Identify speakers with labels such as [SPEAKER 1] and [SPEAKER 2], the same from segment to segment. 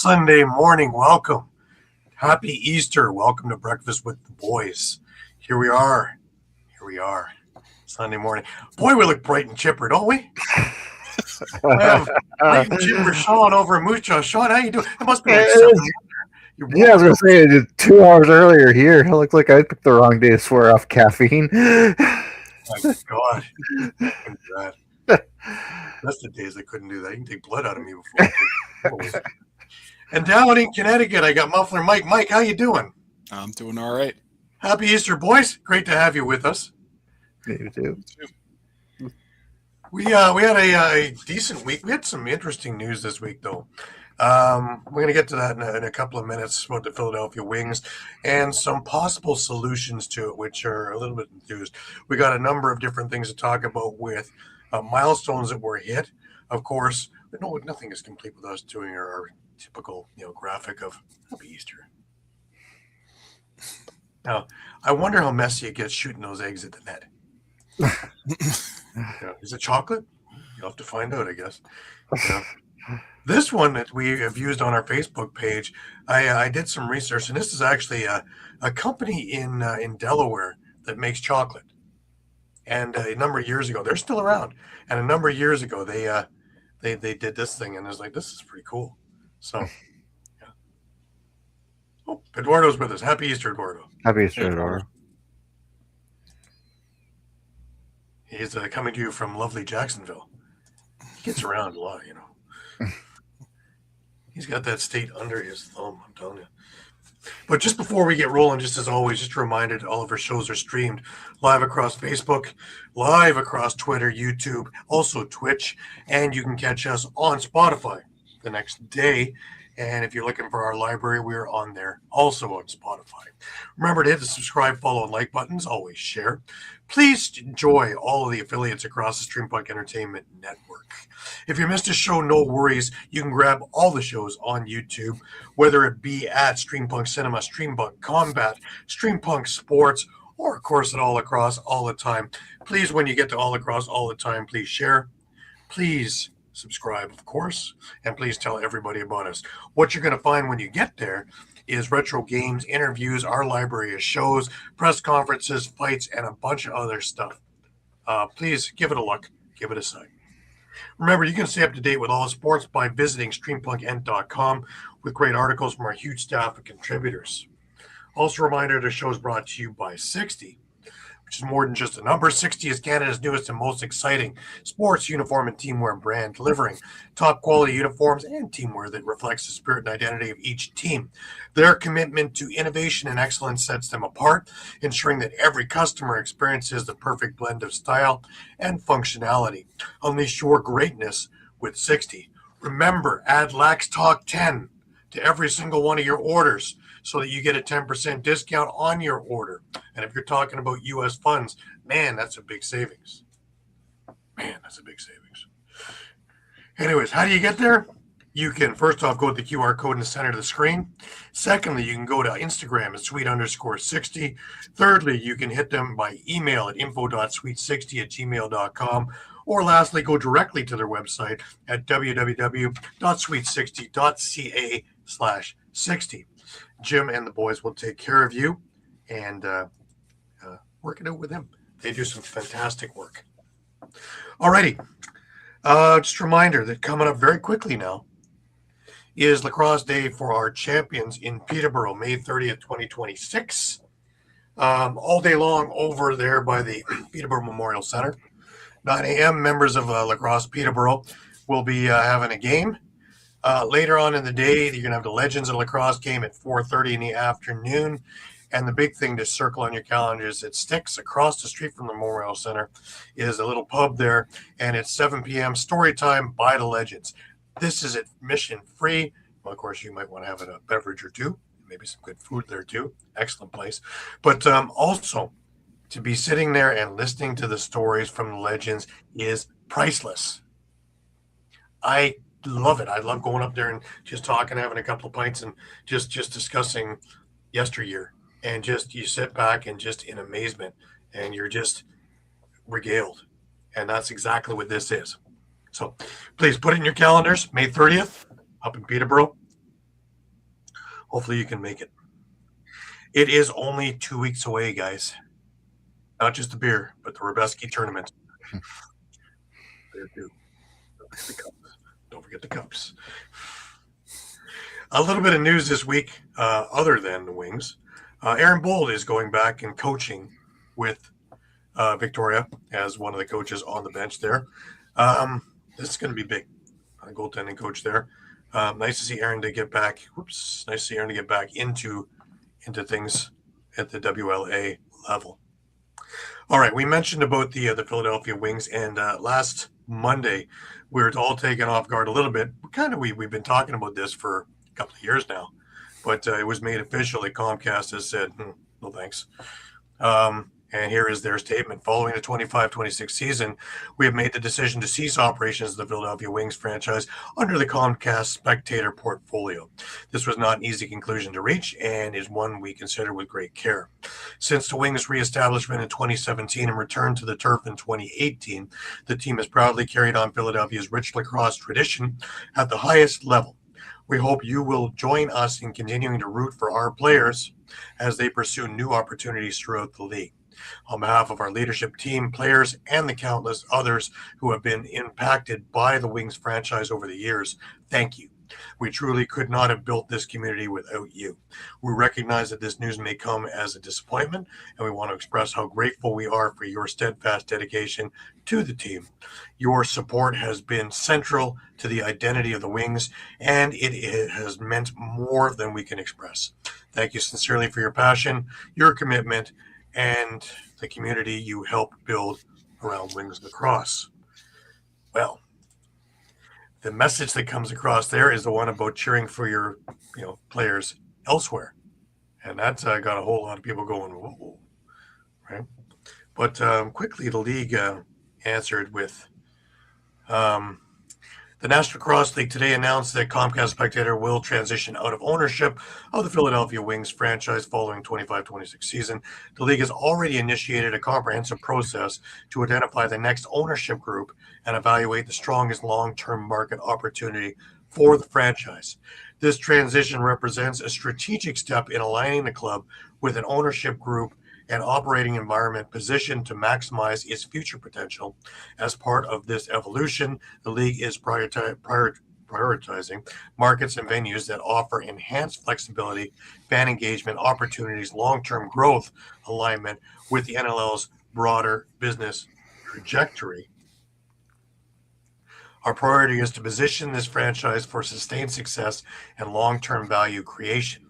[SPEAKER 1] Sunday morning. Welcome. Happy Easter. Welcome to Breakfast with the Boys. Here we are. Sunday morning. Boy, we look bright and chipper, don't we? I have bright and chipper Shawn over at Moose Jaw. Shawn, how you doing? It must be like 7 a.m.
[SPEAKER 2] Yeah, I was going to say, it's 2 hours earlier here. It looks like I picked the wrong day to swear off caffeine.
[SPEAKER 1] My God. That's the days I couldn't do that. You can take blood out of me before. And down in Connecticut, I got Muffler Mike. Mike, how you doing?
[SPEAKER 3] I'm doing all right.
[SPEAKER 1] Happy Easter, boys. Great to have you with us.
[SPEAKER 2] You too.
[SPEAKER 1] We had a decent week. We had some interesting news this week, though. We're going to get to that in a couple of minutes about the Philadelphia Wings and some possible solutions to it, which are a little bit enthused. We got a number of different things to talk about with milestones that were hit. Of course, no, nothing is complete with us doing our typical, graphic of Happy Easter. Now, I wonder how messy it gets shooting those eggs at the net. Is it chocolate? You'll have to find out, I guess. This one that we have used on our Facebook page, I did some research, and this is actually a company in Delaware that makes chocolate. And a number of years ago, they're still around. And a number of years ago, they did this thing, and I was like, this is pretty cool. So, yeah. Oh, Eduardo's with us. Happy Easter, Eduardo.
[SPEAKER 2] Happy Easter, Eduardo.
[SPEAKER 1] He's coming to you from lovely Jacksonville. He gets around a lot, He's got that state under his thumb, I'm telling you. But just before we get rolling, just as always, just a reminder that all of our shows are streamed live across Facebook, live across Twitter, YouTube, also Twitch, and you can catch us on Spotify the next day. And if you're looking for our library, we're on there, also on Spotify. Remember to hit the subscribe, follow, and like buttons. Always share. Please enjoy all of the affiliates across the Streampunk Entertainment Network. If you missed a show, no worries. You can grab all the shows on YouTube, whether it be at Streampunk Cinema, Streampunk Combat, Streampunk Sports, or, of course, at All Across all the time. Please, when you get to All Across all the time, please share. Please subscribe, of course, and please tell everybody about us. What you're going to find when you get there is retro games, interviews, our library of shows, press conferences, fights, and a bunch of other stuff. Please give it a look. Give it a sight. Remember, you can stay up to date with all sports by visiting streampunkentertainment.com with great articles from our huge staff of contributors. Also, a reminder, the show is brought to you by 60, which is more than just a number. 60 is Canada's newest and most exciting sports uniform and teamwear brand, delivering top quality uniforms and teamwear that reflects the spirit and identity of each team. Their commitment to innovation and excellence sets them apart, ensuring that every customer experiences the perfect blend of style and functionality. Unleash your greatness with 60. Remember, add Lax Talk 10 to every single one of your orders, so that you get a 10% discount on your order. And if you're talking about U.S. funds, man, that's a big savings. Anyways, how do you get there? You can, first off, go to the QR code in the center of the screen. Secondly, you can go to Instagram at sweet_60. Thirdly, you can hit them by email at info.sweet60@gmail.com. Or lastly, go directly to their website at www.sweet60.ca/60. Jim and the boys will take care of you and work it out with them. They do some fantastic work. Alrighty. Just a reminder that coming up very quickly now is Lacrosse Day for our champions in Peterborough, May 30th, 2026. All day long over there by the Peterborough Memorial Center. 9 a.m. members of Lacrosse Peterborough will be having a game. Later on in the day, you're going to have the Legends of Lacrosse game at 4:30 in the afternoon. And the big thing to circle on your calendar is at Sticks across the street from the Memorial Center is a little pub there. And it's 7 p.m. story time by the Legends. This is admission free. Well, of course, you might want to have a beverage or two. Maybe some good food there too. Excellent place. But also, to be sitting there and listening to the stories from the Legends is priceless. I love it. I love going up there and just talking, having a couple of pints, and just discussing yesteryear. And just you sit back and just in amazement, and you're just regaled. And that's exactly what this is. So please put it in your calendars, May 30th, up in Peterborough. Hopefully you can make it. It is only 2 weeks away, guys. Not just the beer, but the Rabeski tournament. There too. Don't forget the cups. A little bit of news this week, other than the Wings. Aaron Bold is going back and coaching with Victoria as one of the coaches on the bench there. This is going to be big. Goaltending coach there. Nice to see Aaron to get back. Nice to see Aaron to get back into things at the WLA level. All right, we mentioned about the Philadelphia Wings, and last Monday we were all taken off guard a little bit. We've been talking about this for a couple of years now, but it was made official that Comcast has said, no thanks. And here is their statement. Following the 25-26 season, we have made the decision to cease operations of the Philadelphia Wings franchise under the Comcast Spectator portfolio. This was not an easy conclusion to reach and is one we consider with great care. Since the Wings' reestablishment in 2017 and return to the turf in 2018, the team has proudly carried on Philadelphia's rich lacrosse tradition at the highest level. We hope you will join us in continuing to root for our players as they pursue new opportunities throughout the league. On behalf of our leadership team, players, and the countless others who have been impacted by the Wings franchise over the years, thank you. We truly could not have built this community without you. We recognize that this news may come as a disappointment, and we want to express how grateful we are for your steadfast dedication to the team. Your support has been central to the identity of the Wings, and it has meant more than we can express. Thank you sincerely for your passion, your commitment, and the community you helped build around Wings Lacrosse. Well, the message that comes across there is the one about cheering for your, players elsewhere, and that's got a whole lot of people going, whoa, right? But quickly, the league answered with. The National Lacrosse League today announced that Comcast Spectator will transition out of ownership of the Philadelphia Wings franchise following 25-26 season. The league has already initiated a comprehensive process to identify the next ownership group and evaluate the strongest long-term market opportunity for the franchise. This transition represents a strategic step in aligning the club with an ownership group and operating environment positioned to maximize its future potential. As part of this evolution, the league is prioritizing markets and venues that offer enhanced flexibility, fan engagement opportunities, long-term growth alignment with the NLL's broader business trajectory. Our priority is to position this franchise for sustained success and long-term value creation.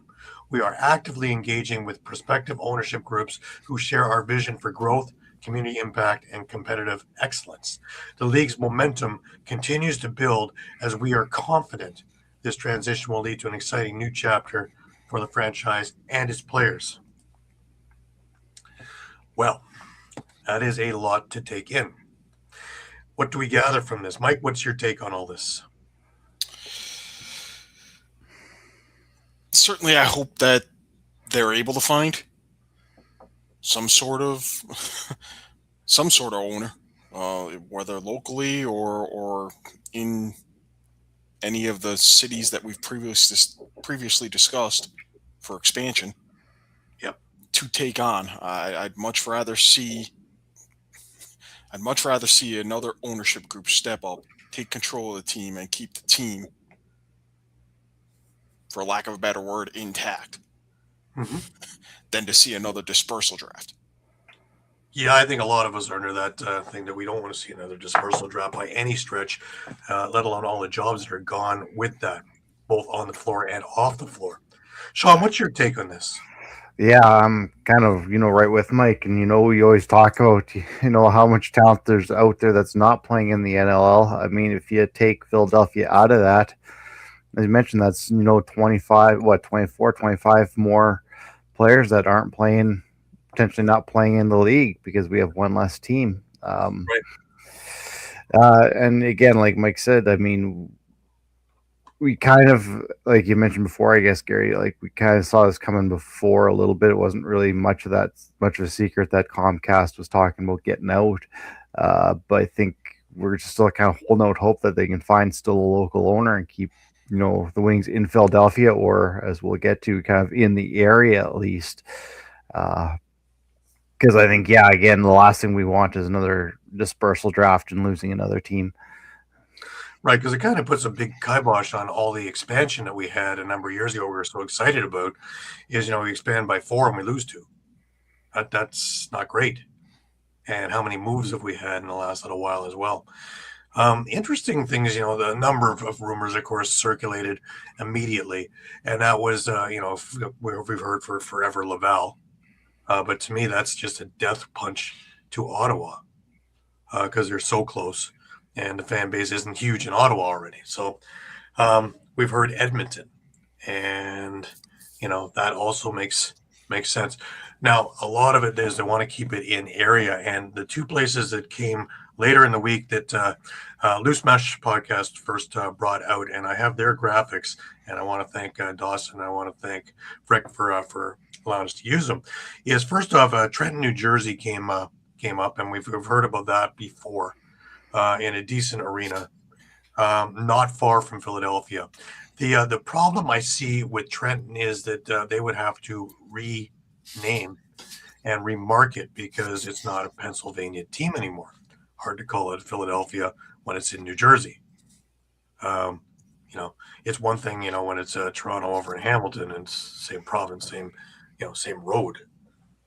[SPEAKER 1] We are actively engaging with prospective ownership groups who share our vision for growth, community impact, and competitive excellence. The league's momentum continues to build as we are confident this transition will lead to an exciting new chapter for the franchise and its players. Well, that is a lot to take in. What do we gather from this? Mike, what's your take on all this?
[SPEAKER 3] Certainly, I hope that they're able to find some sort of owner, whether locally or in any of the cities that we've previously discussed for expansion.
[SPEAKER 1] Yep.
[SPEAKER 3] To take on, I'd much rather see another ownership group step up, take control of the team, and keep the team, for lack of a better word, intact, than to see another dispersal draft.
[SPEAKER 1] Yeah, I think a lot of us are under that thing that we don't want to see another dispersal draft by any stretch, let alone all the jobs that are gone with that, both on the floor and off the floor. Shawn, what's your take on this?
[SPEAKER 2] Yeah, I'm kind of, right with Mike. And, we always talk about, how much talent there's out there that's not playing in the NLL. I mean, if you take Philadelphia out of that, as you mentioned, that's, 24, 25 more players that aren't playing, potentially not playing in the league because we have one less team.
[SPEAKER 1] Right.
[SPEAKER 2] And again, like Mike said, I mean, we kind of, like you mentioned before, I guess, Gary, like we kind of saw this coming before a little bit. It wasn't really much of a secret that Comcast was talking about getting out. But I think we're just still kind of holding out hope that they can find still a local owner and keep, the Wings in Philadelphia, or as we'll get to, kind of in the area at least. Because I think, again, the last thing we want is another dispersal draft and losing another team.
[SPEAKER 1] Right, because it kind of puts a big kibosh on all the expansion that we had a number of years ago. We were so excited about is, we expand by 4 and we lose 2. That's not great. And how many moves have we had in the last little while as well? Interesting thing is, the number of rumors, of course, circulated immediately, and that was, we've heard for forever Laval, but to me, that's just a death punch to Ottawa because they're so close, and the fan base isn't huge in Ottawa already. So we've heard Edmonton, and that also makes sense. Now, a lot of it is they want to keep it in area, and the 2 places that came later in the week that Loose Mesh podcast first brought out, and I have their graphics, and I want to thank Dawson, and I want to thank Frick for allowing us to use them, is first off, Trenton, New Jersey came up, and we've heard about that before in a decent arena, not far from Philadelphia. The problem I see with Trenton is that they would have to rename and remarket because it's not a Pennsylvania team anymore. Hard to call it Philadelphia when it's in New Jersey. It's one thing, when it's Toronto over in Hamilton, and it's same province, same road,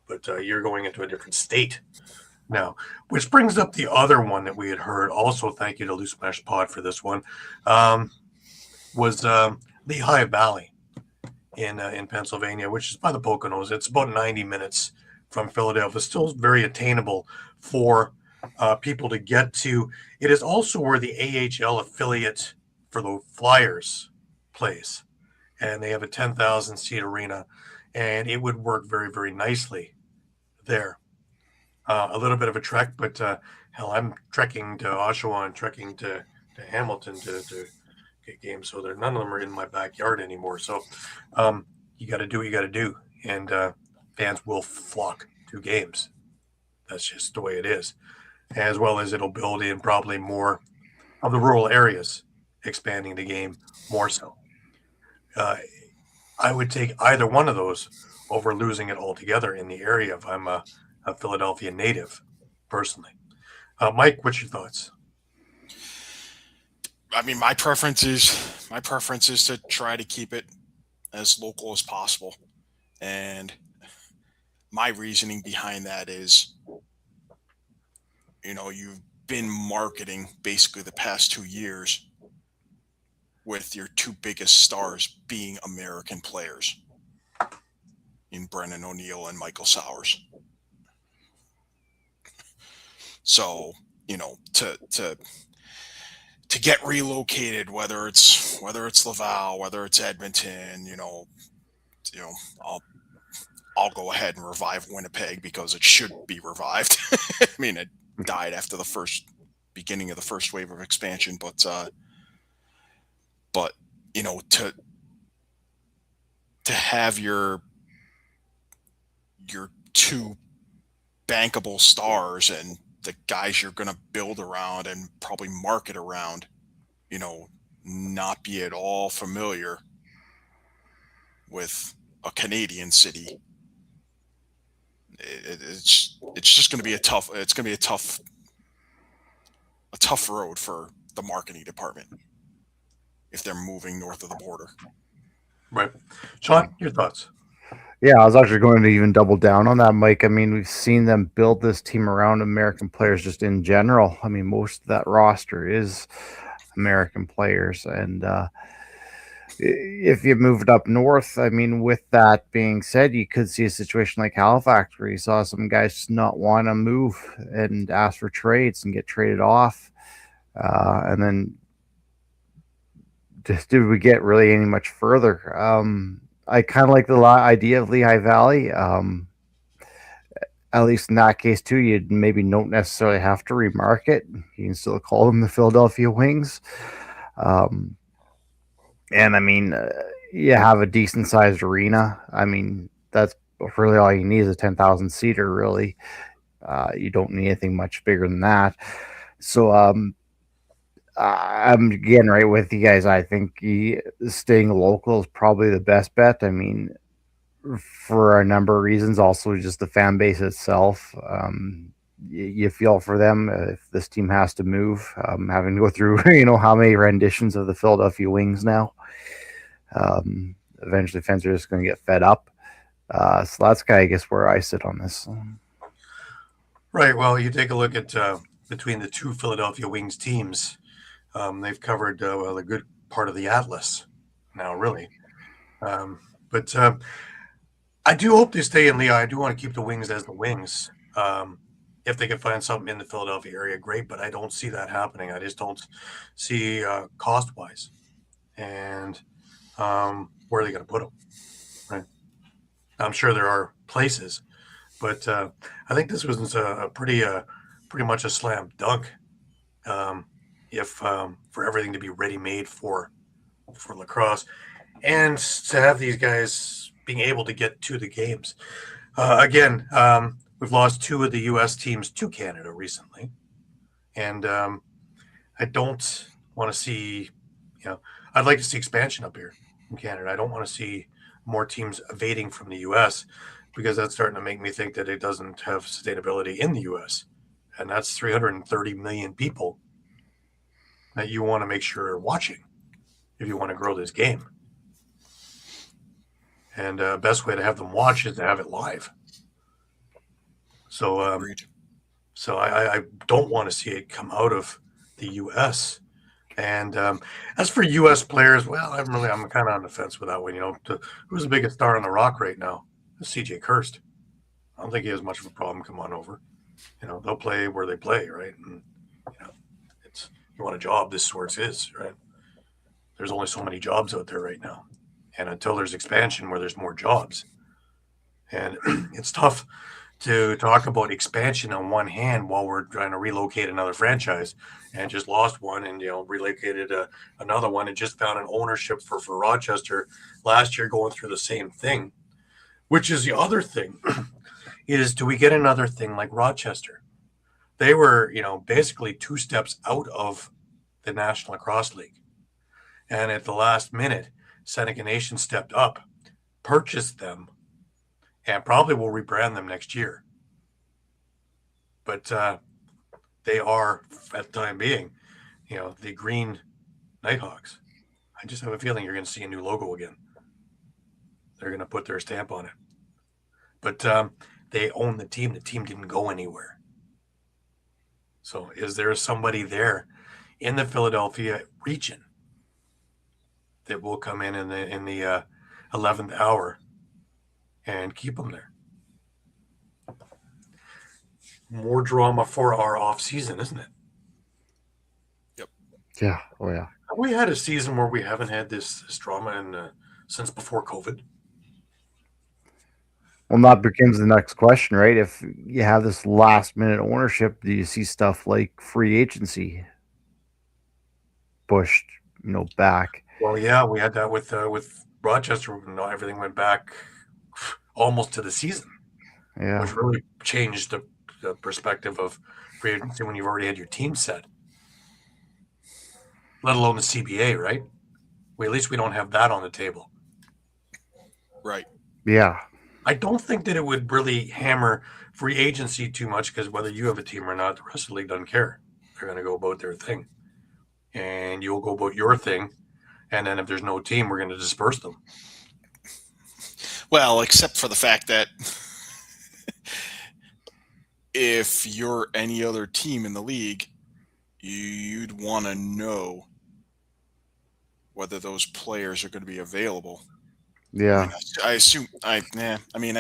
[SPEAKER 1] but you're going into a different state now, which brings up the other one that we had heard. Also, thank you to Loose Mesh Pod for this one. Was Lehigh Valley in Pennsylvania, which is by the Poconos. It's about 90 minutes from Philadelphia. Still very attainable for people to get to. It is also where the AHL affiliate for the Flyers plays, and they have a 10,000 seat arena, and it would work very, very nicely there. A little bit of a trek, but hell, I'm trekking to Oshawa and trekking to Hamilton to get games, so none of them are in my backyard anymore. So you got to do what you got to do, and fans will flock to games. That's just the way it is. As well as it'll build in probably more of the rural areas, expanding the game more so. I would take either one of those over losing it altogether in the area if I'm a Philadelphia native, personally. Mike, what's your thoughts?
[SPEAKER 3] I mean, my preference is to try to keep it as local as possible, and my reasoning behind that is, you've been marketing basically the past 2 years with your 2 biggest stars being American players in Brennan O'Neill and Michael Sowers. So, to get relocated, whether it's Laval, whether it's Edmonton, I'll go ahead and revive Winnipeg because it should be revived. I mean, it died after the beginning of the first wave of expansion, but to have your 2 bankable stars and the guys you're going to build around and probably market around, not be at all familiar with a Canadian city. It's just going to be a tough road for the marketing department if they're moving north of the border.
[SPEAKER 1] Right. Shawn, your thoughts?
[SPEAKER 2] Yeah, I was actually going to even double down on that, Mike. I mean, we've seen them build this team around American players just in general. I mean, most of that roster is American players. And if you moved up north, I mean, with that being said, you could see a situation like Halifax where you saw some guys just not want to move and ask for trades and get traded off. And then just did we get really any much further? I kind of like the idea of Lehigh Valley. At least in that case, too, you maybe don't necessarily have to remarket. You can still call them the Philadelphia Wings. And I mean, you have a decent sized arena. I mean, that's really all you need is a 10,000 seater, really. You don't need anything much bigger than that. So I'm again right with you guys. I think staying local is probably the best bet. I mean, for a number of reasons, also just the fan base itself. You feel for them if this team has to move, having to go through how many renditions of the Philadelphia Wings now. Eventually, fans are just going to get fed up. So that's kind of, I guess, where I sit on this.
[SPEAKER 1] Right. Well, you take a look at between the two Philadelphia Wings teams, they've covered a good part of the Atlas now, really. But I do hope they stay in Lehigh. I do want to keep the Wings as the Wings. If they can find something in the Philadelphia area, great. But I don't see that happening. I just don't see cost-wise. And where are they going to put them? Right. I'm sure there are places, but I think this was a pretty much a slam dunk. If for everything to be ready-made for lacrosse, and to have these guys being able to get to the games. Again, we've lost 2 of the U.S. teams to Canada recently, and I don't want to see. I'd like to see expansion up here in Canada. I don't want to see more teams evading from the U.S. because that's starting to make me think that it doesn't have sustainability in the U.S. And that's 330 million people that you want to make sure are watching if you want to grow this game. And best way to have them watch is to have it live. So, I don't want to see it come out of the U.S. And as for U.S. players, well, I'm kind of on the fence with that one. Who's the biggest star on the Rock right now? It's C.J. Kirst. I don't think he has much of a problem. Come on over. They'll play where they play, right? And it's you want a job, this is where it is, right? There's only so many jobs out there right now, and until there's expansion where there's more jobs, and it's tough to talk about expansion on one hand while we're trying to relocate another franchise and just lost one and relocated another one and just found an ownership for Rochester last year going through the same thing, which is the other thing is, do we get another thing like Rochester? They were basically 2 steps out of the National Lacrosse League, and at the last minute Seneca Nation stepped up, purchased them, and probably will rebrand them next year. But they are, at the time being, the Green Nighthawks. I just have a feeling you're going to see a new logo again. They're going to put their stamp on it. But they own the team. The team didn't go anywhere. So is there somebody there in the Philadelphia region that will come in the 11th hour and keep them there? More drama for our off season, isn't it?
[SPEAKER 3] Yep.
[SPEAKER 2] Yeah. Oh yeah.
[SPEAKER 1] Have we had a season where we haven't had this drama since before COVID?
[SPEAKER 2] Well, that becomes the next question, right? If you have this last minute ownership, do you see stuff like free agency pushed, back?
[SPEAKER 1] Well, yeah, we had that with Rochester. Everything went back almost to the season, which really changed the perspective of free agency when you've already had your team set, let alone the CBA, right? At least we don't have that on the table.
[SPEAKER 3] Right.
[SPEAKER 2] Yeah.
[SPEAKER 1] I don't think that it would really hammer free agency too much because whether you have a team or not, the rest of the league doesn't care. They're going to go about their thing. And you'll go about your thing. And then if there's no team, we're going to disperse them.
[SPEAKER 3] Well, except for the fact that if you're any other team in the league, you'd want to know whether those players are going to be available.
[SPEAKER 2] Yeah.
[SPEAKER 3] I assume. I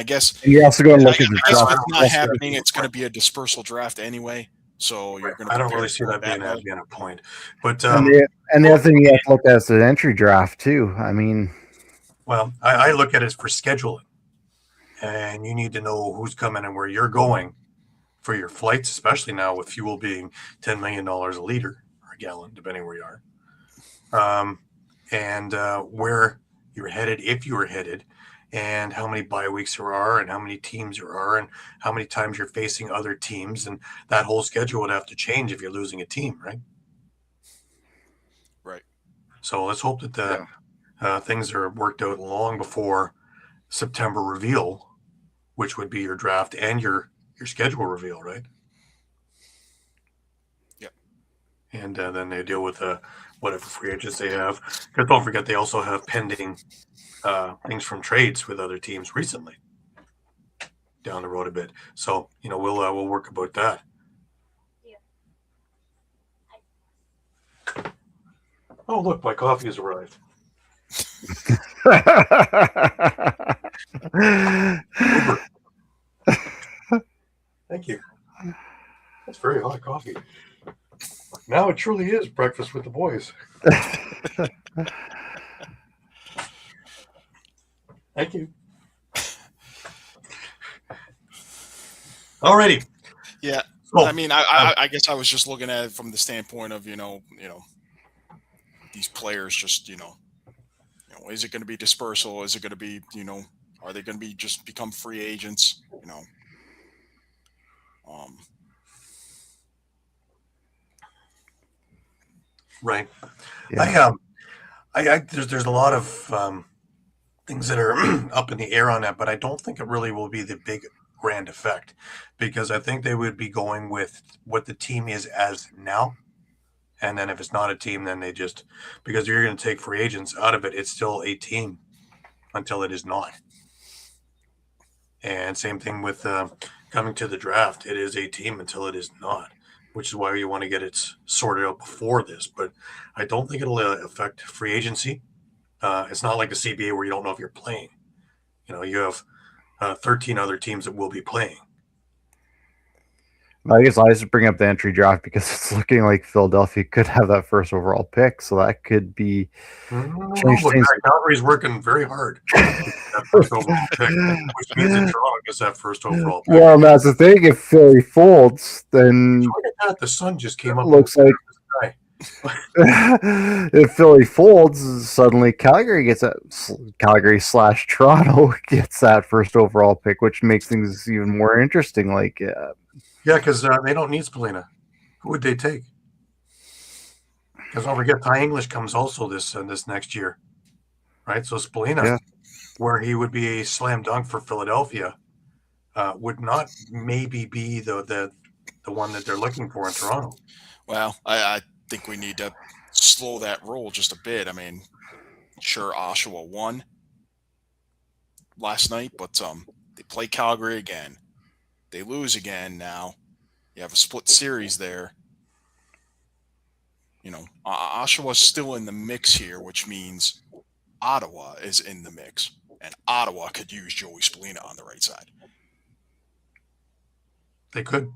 [SPEAKER 3] guess.
[SPEAKER 2] And you also go and look at the
[SPEAKER 3] draft. If it's not happening, it's going to be a dispersal draft anyway. So you're going to.
[SPEAKER 1] I don't really see that being a point. But
[SPEAKER 2] and the other thing you have to look at is the entry draft too. I mean,
[SPEAKER 1] well, I look at it for scheduling, and you need to know who's coming and where you're going for your flights, especially now with fuel being $10 million a liter or a gallon, depending where you are, and where you're headed, if you are headed, and how many bye weeks there are, and how many teams there are, and how many times you're facing other teams, and that whole schedule would have to change if you're losing a team, right? So let's hope that the things are worked out long before September reveal, which would be your draft and your schedule reveal, right?
[SPEAKER 3] Yep.
[SPEAKER 1] And then they deal with whatever free agents they have. Because don't forget, they also have pending things from trades with other teams recently down the road a bit. So we'll work about that. Oh, look, my coffee has arrived. Thank you. That's very hot coffee. Now it truly is breakfast with the boys. Thank you. Alrighty.
[SPEAKER 3] Yeah.
[SPEAKER 1] So,
[SPEAKER 3] I mean, I guess I was just looking at it from the standpoint of, these players just, is it going to be dispersal? Is it going to be, are they going to be just become free agents?
[SPEAKER 1] Right.
[SPEAKER 2] Yeah.
[SPEAKER 1] There's a lot of things that are up in the air on that, but I don't think it really will be the big grand effect, because I think they would be going with what the team is as now. And then if it's not a team, then they just, because you're going to take free agents out of it, it's still a team until it is not. And same thing with coming to the draft. It is a team until it is not, which is why you want to get it sorted out before this. But I don't think it'll affect free agency. It's not like the CBA where you don't know if you're playing. You have 13 other teams that will be playing.
[SPEAKER 2] I guess I just bring up the entry draft because it's looking like Philadelphia could have that first overall pick, so that could be
[SPEAKER 1] change things. Calgary's working very hard. That first overall pick, which means that Toronto gets that first overall pick.
[SPEAKER 2] Well, that's the thing. If Philly folds, then
[SPEAKER 1] look at that. The sun just came up.
[SPEAKER 2] Looks like if Philly folds, suddenly Calgary gets that. Calgary/Toronto gets that first overall pick, which makes things even more interesting.
[SPEAKER 1] Yeah, because they don't need Spalina. Who would they take? Because don't forget, Ty English comes also this next year, right? So Spalina, where he would be a slam dunk for Philadelphia, would not maybe be the one that they're looking for in Toronto.
[SPEAKER 3] Well, I think we need to slow that roll just a bit. I mean, sure, Oshawa won last night, but they play Calgary again. They lose again now. You have a split series there. Oshawa's still in the mix here, which means Ottawa is in the mix. And Ottawa could use Joey Spalina on the right side.
[SPEAKER 1] They could.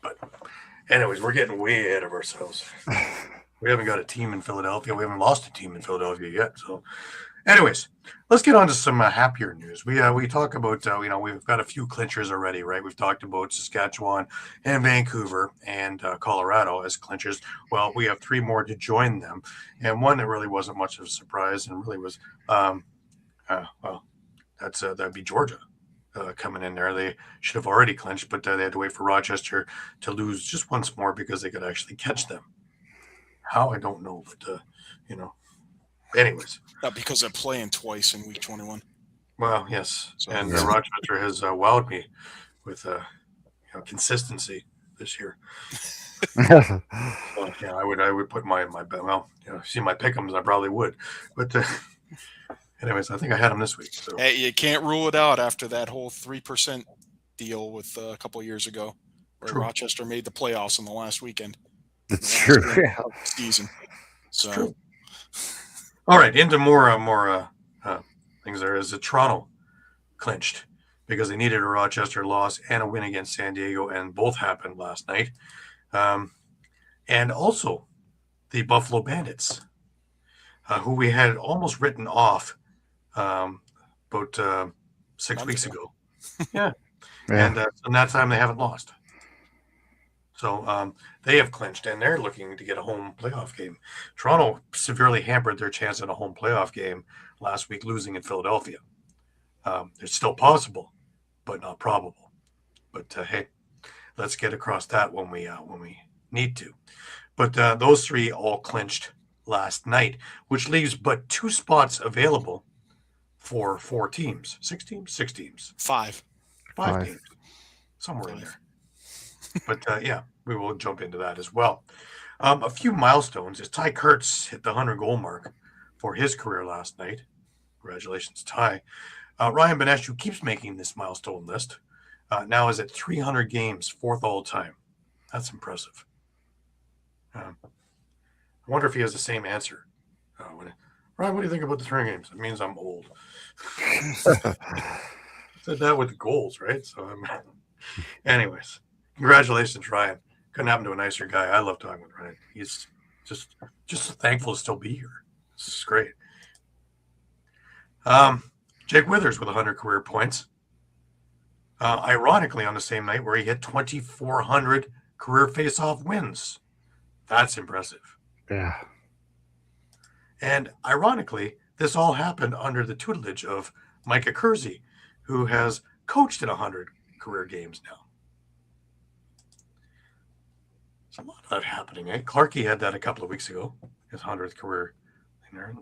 [SPEAKER 1] But anyways, we're getting way ahead of ourselves. We haven't got a team in Philadelphia. We haven't lost a team in Philadelphia yet. So anyways, let's get on to some happier news. We talk about, we've got a few clinchers already, right? We've talked about Saskatchewan and Vancouver and Colorado as clinchers. Well, we have 3 more to join them. And one that really wasn't much of a surprise and really was, that'd be Georgia coming in there. They should have already clinched, but they had to wait for Rochester to lose just once more because they could actually catch them. How? I don't know, but, anyways.
[SPEAKER 3] Because they're playing twice in week 21.
[SPEAKER 1] Well, yes. So, and Rochester has wowed me with consistency this year. So, I would put my bet. Well, see my pick'ems, I probably would. But anyways, I think I had them this week. So.
[SPEAKER 3] Hey, you can't rule it out after that whole 3% deal with a couple of years ago, where Rochester made the playoffs on the last weekend.
[SPEAKER 2] That's true.
[SPEAKER 3] Season. So.
[SPEAKER 1] True. All right, into more things. There is a Toronto clinched because they needed a Rochester loss and a win against San Diego, and both happened last night. And also the Buffalo Bandits, who we had almost written off about 6 weeks ago. Yeah. And in that time they haven't lost. So they have clinched, and they're looking to get a home playoff game. Toronto severely hampered their chance at a home playoff game last week, losing in Philadelphia. It's still possible, but not probable. But hey, let's get across that when we need to. But those three all clinched last night, which leaves but 2 spots available for 4 teams. 6 teams? 6 teams.
[SPEAKER 3] 5.
[SPEAKER 1] 5
[SPEAKER 2] 5.
[SPEAKER 1] teams. Somewhere in
[SPEAKER 3] 5.
[SPEAKER 1] there. But yeah, we will jump into that as well. A few milestones is Ty Kurtz hit the 100-goal mark for his career last night. Congratulations, Ty. Ryan Benesh, who keeps making this milestone list, now is at 300 games, 4th all time. That's impressive. I wonder if he has the same answer. Ryan, what do you think about the 300 games? It means I'm old. Said that with the goals, right? So, anyways, congratulations, Ryan. Couldn't happen to a nicer guy. I love talking with Ryan. He's just thankful to still be here. This is great. Jake Withers with 100 career points. Ironically, on the same night where he hit 2,400 career face-off wins. That's impressive.
[SPEAKER 2] Yeah.
[SPEAKER 1] And ironically, this all happened under the tutelage of Micah Kersey, who has coached in 100 career games now. There's a lot of that happening, eh? Clarkey had that a couple of weeks ago, his 100th career in there.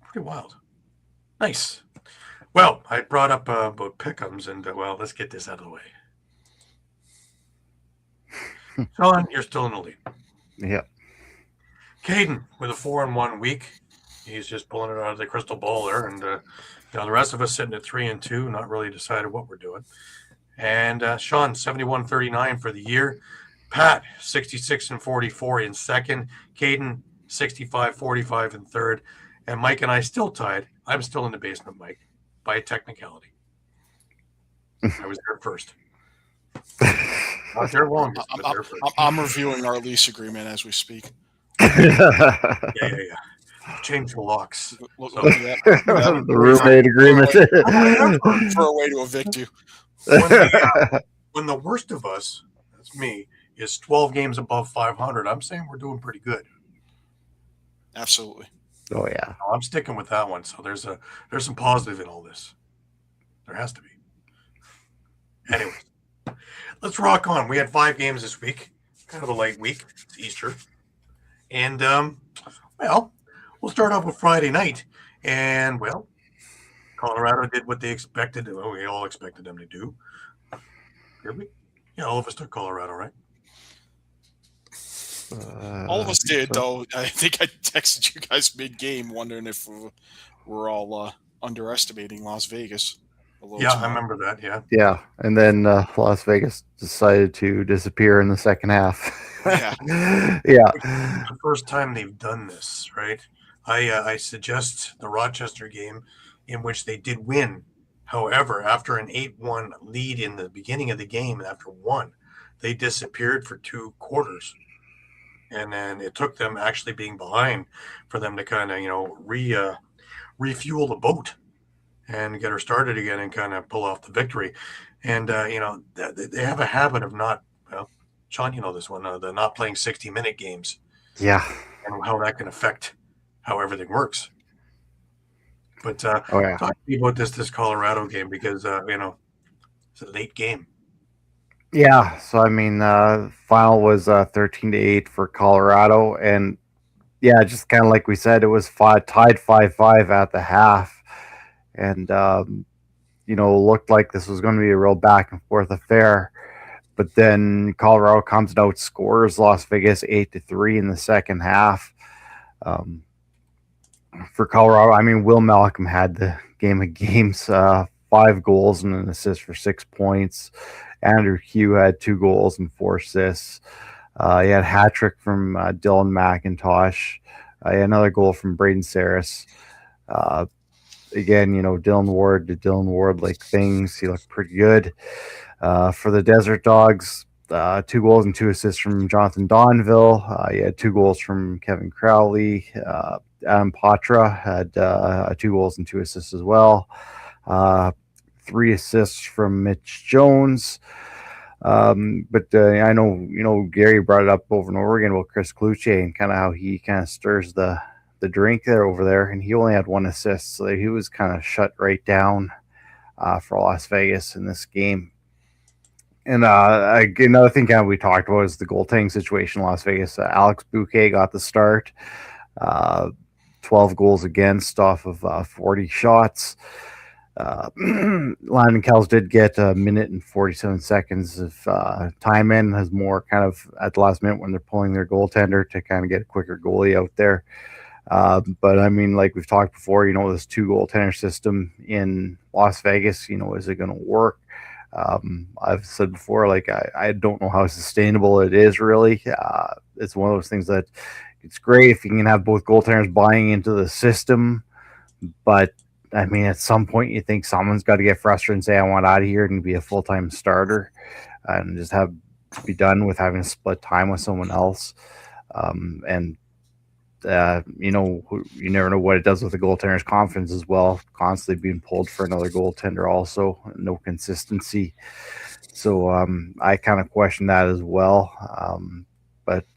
[SPEAKER 1] Pretty wild. Nice. Well, I brought up about pick'ems, and well, let's get this out of the way. Shawn, you're still in the lead.
[SPEAKER 2] Yep.
[SPEAKER 1] Caden with a 4-1 week. He's just pulling it out of the crystal ball there, and the rest of us sitting at 3-2, not really decided what we're doing. And Shawn, 71-39 for the year. Pat, 66-44 in second. Caden, 65-45 in third. And Mike and I still tied. I'm still in the basement, Mike, by a technicality. I was there first. Not there longest, but there first.
[SPEAKER 3] I'm reviewing our lease agreement as we speak.
[SPEAKER 1] Yeah. Change the locks.
[SPEAKER 2] The roommate agreement.
[SPEAKER 3] For a way to evict you.
[SPEAKER 1] When the worst of us, that's me, is 12 games above 500, I'm saying we're doing pretty good.
[SPEAKER 3] Absolutely.
[SPEAKER 2] Oh yeah.
[SPEAKER 1] I'm sticking with that one. So there's some positive in all this. There has to be. Anyways, let's rock on. We had 5 games this week. Kind of a light week. It's Easter. And, well, we'll start off with Friday night. And, well, Colorado did what they expected. Well, we all expected them to do. Did we? Yeah, all of us took Colorado, right?
[SPEAKER 3] All of us did, though. I think I texted you guys mid-game wondering if we're all underestimating Las Vegas.
[SPEAKER 1] Yeah, I remember that, yeah.
[SPEAKER 2] Yeah, and then Las Vegas decided to disappear in the second half.
[SPEAKER 3] Yeah.
[SPEAKER 2] Yeah.
[SPEAKER 1] The first time they've done this, right? I suggest the Rochester game in which they did win. However, after an 8-1 lead in the beginning of the game, and after one, they disappeared for 2 quarters. And then it took them actually being behind for them to kind of, refuel the boat and get her started again and kind of pull off the victory. And, they have a habit of not, well, Shawn, you know this one, the not playing 60-minute games.
[SPEAKER 2] Yeah.
[SPEAKER 1] And how that can affect how everything works. But talk to me about this Colorado game because, it's a late game.
[SPEAKER 2] Yeah, so I mean, final was 13-8 for Colorado, and yeah, just kind of like we said, it was tied 5-5 at the half, and looked like this was going to be a real back and forth affair. But then Colorado comes and outscores Las Vegas 8-3 in the second half. For Colorado, I mean, Will Malcolm had the game of games, 5 goals and an assist for 6 points. Andrew Hugh had 2 goals and 4 assists. He had a hat trick from Dylan McIntosh. He had another goal from Braden Saris. Again, Dylan Ward did Dylan Ward-like things. He looked pretty good. For the Desert Dogs, 2 goals and 2 assists from Jonathan Donville. He had 2 goals from Kevin Crowley. Adam Patra had 2 goals and 2 assists as well. 3 assists from Mitch Jones. But I know, Gary brought it up over and over again about Chris Cloutier and kind of how he kind of stirs the drink over there, and he only had 1 assist, so he was kind of shut right down for Las Vegas in this game. And another thing kind of we talked about is the goaltending situation in Las Vegas. Alex Bouquet got the start, uh, 12 goals against off of 40 shots. Lyman Kells did get a minute and 47 seconds of time in, has more kind of at the last minute when they're pulling their goaltender to kind of get a quicker goalie out there. But I mean, like we've talked before, this 2 goaltender system in Las Vegas, is it going to work? I've said before, like I don't know how sustainable it is really. It's one of those things that it's great if you can have both goaltenders buying into the system, but I mean, at some point you think someone's got to get frustrated and say, I want out of here and be a full-time starter and just be done with having to split time with someone else. You never know what it does with the goaltender's confidence as well. Constantly being pulled for another goaltender, also no consistency. So I kind of question that as well.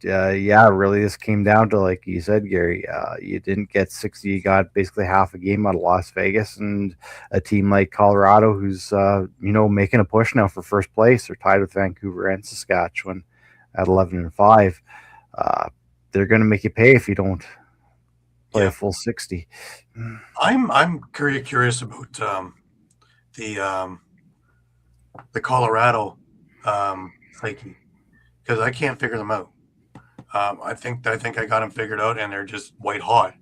[SPEAKER 2] Really, this came down to, like you said, Gary. You didn't get 60. You got basically half a game out of Las Vegas, and a team like Colorado, who's making a push now for first place. They're tied with Vancouver and Saskatchewan at 11-5. They're going to make you pay if you don't play a full 60.
[SPEAKER 1] I'm very curious about the Colorado psyche, because I can't figure them out. I think I got them figured out, and they're just white hot,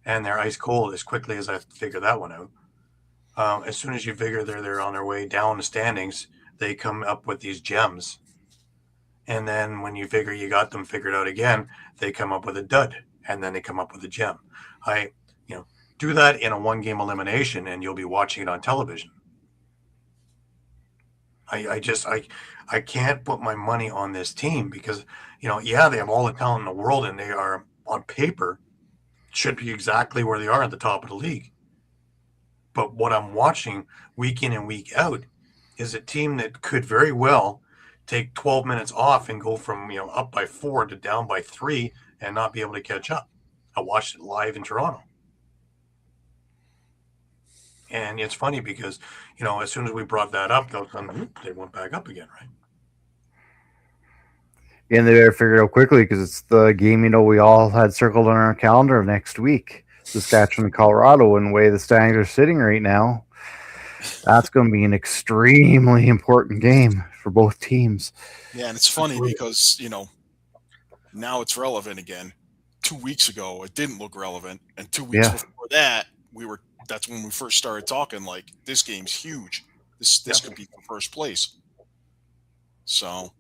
[SPEAKER 1] and they're ice cold as quickly as I figure that one out. As soon as you figure they're on their way down the standings, they come up with these gems. And then when you figure you got them figured out again, they come up with a dud, and then they come up with a gem. Do that in a 1-game elimination, and you'll be watching it on television. I can't put my money on this team because, they have all the talent in the world, and they are on paper should be exactly where they are at the top of the league. But what I'm watching week in and week out is a team that could very well take 12 minutes off and go from, up by 4 to down by 3 and not be able to catch up. I watched it live in Toronto. And it's funny because, as soon as we brought that up, they went back up again, right?
[SPEAKER 2] And they better figure it out quickly because it's the game, we all had circled on our calendar of next week. Saskatchewan and Colorado, and the way the standings are sitting right now, that's going to be an extremely important game for both teams.
[SPEAKER 3] Yeah, and it's funny because, now it's relevant again. 2 weeks ago, it didn't look relevant. And 2 weeks before that, that's when we first started talking, like, this game's huge. This could be for first place. So,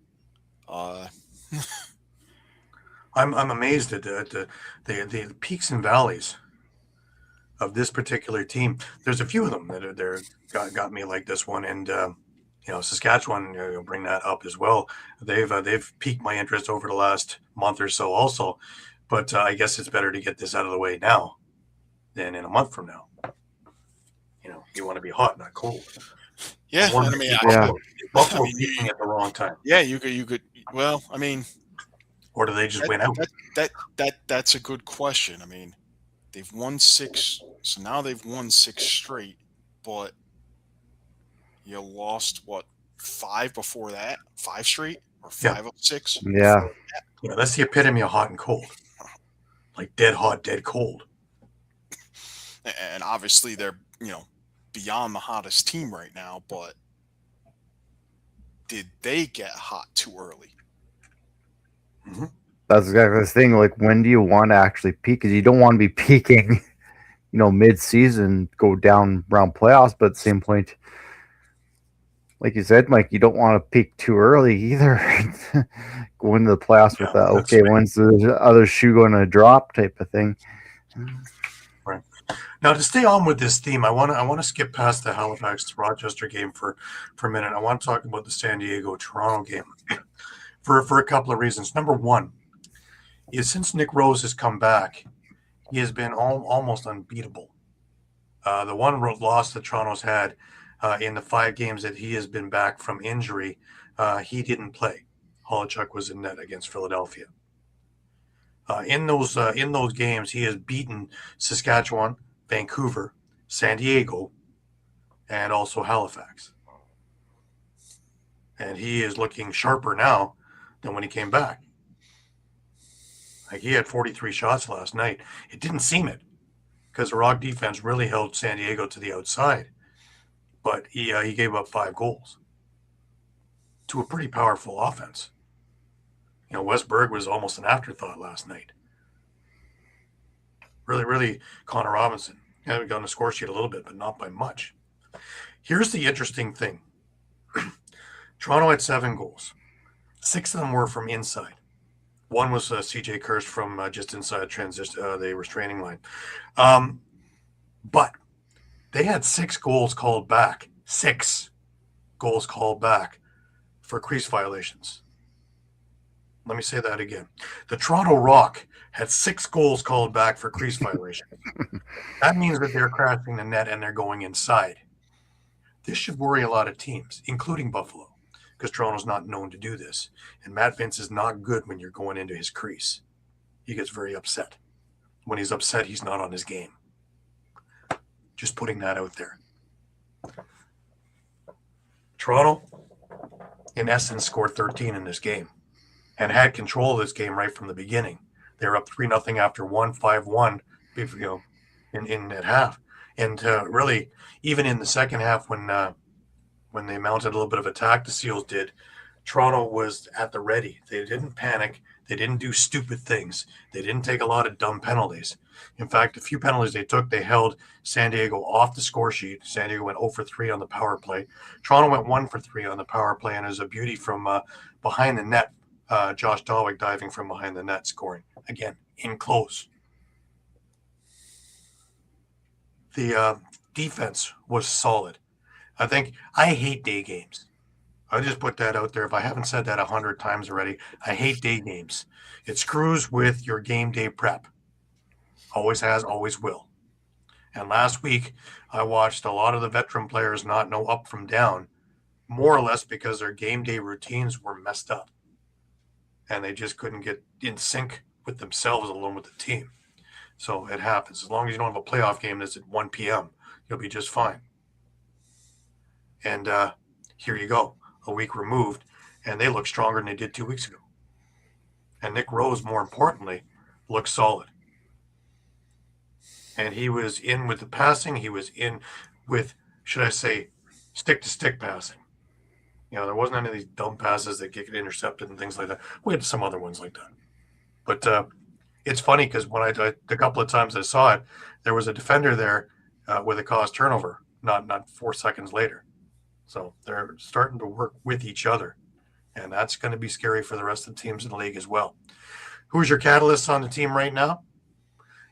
[SPEAKER 1] I'm amazed at the peaks and valleys of this particular team. There's a few of them that got me like this one, and Saskatchewan, bring that up as well. They've piqued my interest over the last month or so, also. But I guess it's better to get this out of the way now than in a month from now. You want to be hot, not cold.
[SPEAKER 3] Yeah,
[SPEAKER 1] Buffalo peaking at the wrong time.
[SPEAKER 3] Yeah, you could. Well, I mean,
[SPEAKER 1] or do they just win out?
[SPEAKER 3] That's a good question. I mean, they've won 6, so now they've won 6 straight, but you lost 5 before that? 5 straight or 5 of 6?
[SPEAKER 2] Yeah.
[SPEAKER 1] That's the epitome of hot and cold. Like dead hot, dead cold.
[SPEAKER 3] And obviously they're, beyond the hottest team right now, but did they get hot too early?
[SPEAKER 1] Mm-hmm.
[SPEAKER 2] That's exactly the thing. Like, when do you want to actually peak? Because you don't want to be peaking, mid-season, go down around playoffs. But at the same point, like you said, Mike, you don't want to peak too early either. Go into the playoffs with that. When's the other shoe going to drop type of thing.
[SPEAKER 1] Right. Now, to stay on with this theme, I want to skip past the Halifax Rochester game for a minute. I want to talk about the San Diego Toronto game for a couple of reasons. Number one is, since Nick Rose has come back, he has been almost unbeatable. The one loss that Toronto's had in the 5 games that he has been back from injury, he didn't play. Holochuk was in net against Philadelphia. In those games, he has beaten Saskatchewan, Vancouver, San Diego, and also Halifax. and he is looking sharper now than when he came back. Like, he had 43 shots last night. It didn't seem it because the Rock defense really held San Diego to the outside, but he gave up 5 goals to a pretty powerful offense. Wes Berg was almost an afterthought last night. Really, Connor Robinson. Yeah, we got on the score sheet a little bit, but not by much. Here's the interesting thing. Toronto had 7 goals. 6 of them were from inside. One was CJ Kirsch from just inside the restraining line. But they had 6 goals called back. 6 goals called back for crease violations. Let me say that again. The Toronto Rock had 6 goals called back for crease violations. That means that they're crashing the net and they're going inside. This should worry a lot of teams, including Buffalo, because Toronto's not known to do this. And Matt Vince is not good when you're going into his crease. He gets very upset. When he's upset, he's not on his game. Just putting that out there. Toronto, in essence, scored 13 in this game and had control of this game right from the beginning. They were up 3-0 after 5-1, in at half. And really, even in the second half, when they mounted a little bit of attack, the Seals did, Toronto was at the ready. They didn't panic. They didn't do stupid things. They didn't take a lot of dumb penalties. In fact, a few penalties they took, they held San Diego off the score sheet. San Diego went 0 for 3 on the power play. Toronto went 1 for 3 on the power play, and it was a beauty from behind the net. Josh Dahlweg diving from behind the net, scoring. Again, in close. The defense was solid. I hate day games. I'll just put that out there. If I haven't said that 100 times already, I hate day games. It screws with your game day prep. Always has, always will. And last week, I watched a lot of the veteran players not know up from down, more or less because their game day routines were messed up. And they just couldn't get in sync with themselves along with the team. So it happens. As long as you don't have a playoff game that's at 1 p.m., you'll be just fine. And here you go, a week removed, and they look stronger than they did 2 weeks ago. And Nick Rose, more importantly, looks solid. And he was in with the passing. He was in with, should I say, stick-to-stick passing. There wasn't any of these dumb passes that get intercepted and things like that. We had some other ones like that. But it's funny because when the couple of times I saw it, there was a defender there with a caused turnover, not 4 seconds later. So they're starting to work with each other, and that's going to be scary for the rest of the teams in the league as well. Who's your catalyst on the team right now?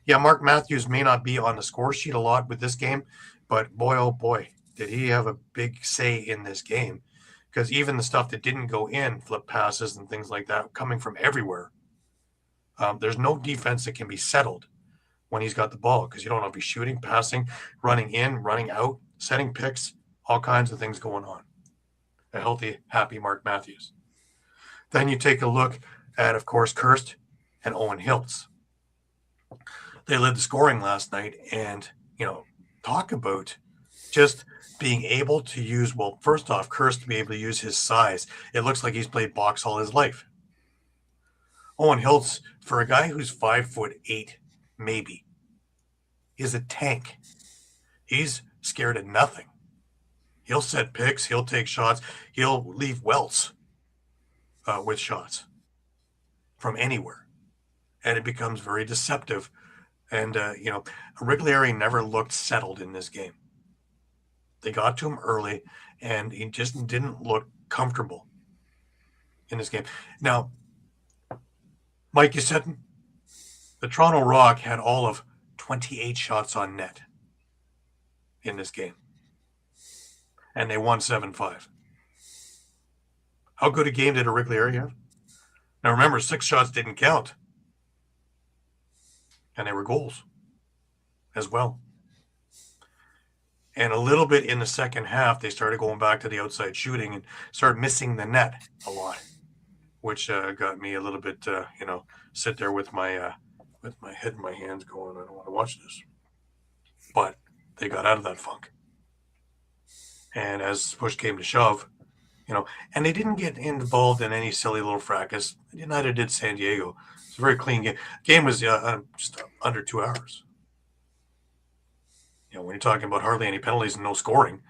[SPEAKER 1] Yeah, Mark Matthews may not be on the score sheet a lot with this game, but boy, oh boy, did he have a big say in this game. Because even the stuff that didn't go in, flip passes and things like that, coming from everywhere, there's no defense that can be settled when he's got the ball, because you don't know if he's shooting, passing, running in, running out, setting picks, all kinds of things going on. A healthy, happy Mark Matthews. Then you take a look at, of course, Kirst and Owen Hiltz. They led the scoring last night, and, talk about just being able to use, well, first off, Kirst to be able to use his size. It looks like he's played box all his life. Owen Hiltz, for a guy who's 5'8", maybe, is a tank. He's scared of nothing. He'll set picks. He'll take shots. He'll leave welts with shots from anywhere. And it becomes very deceptive. And, Riglieri never looked settled in this game. They got to him early, and he just didn't look comfortable in this game. Now, Mike, you said the Toronto Rock had all of 28 shots on net in this game. And they won 7-5. How good a game did a Riglieri have? Now remember, 6 shots didn't count. And they were goals as well. And a little bit in the second half, they started going back to the outside shooting and started missing the net a lot, which got me a little bit, sit there with my head in my hands going, I don't want to watch this. But they got out of that funk. And as push came to shove, And they didn't get involved in any silly little fracas. United did San Diego. It's a very clean game. Game was just under 2 hours. When you're talking about hardly any penalties and no scoring,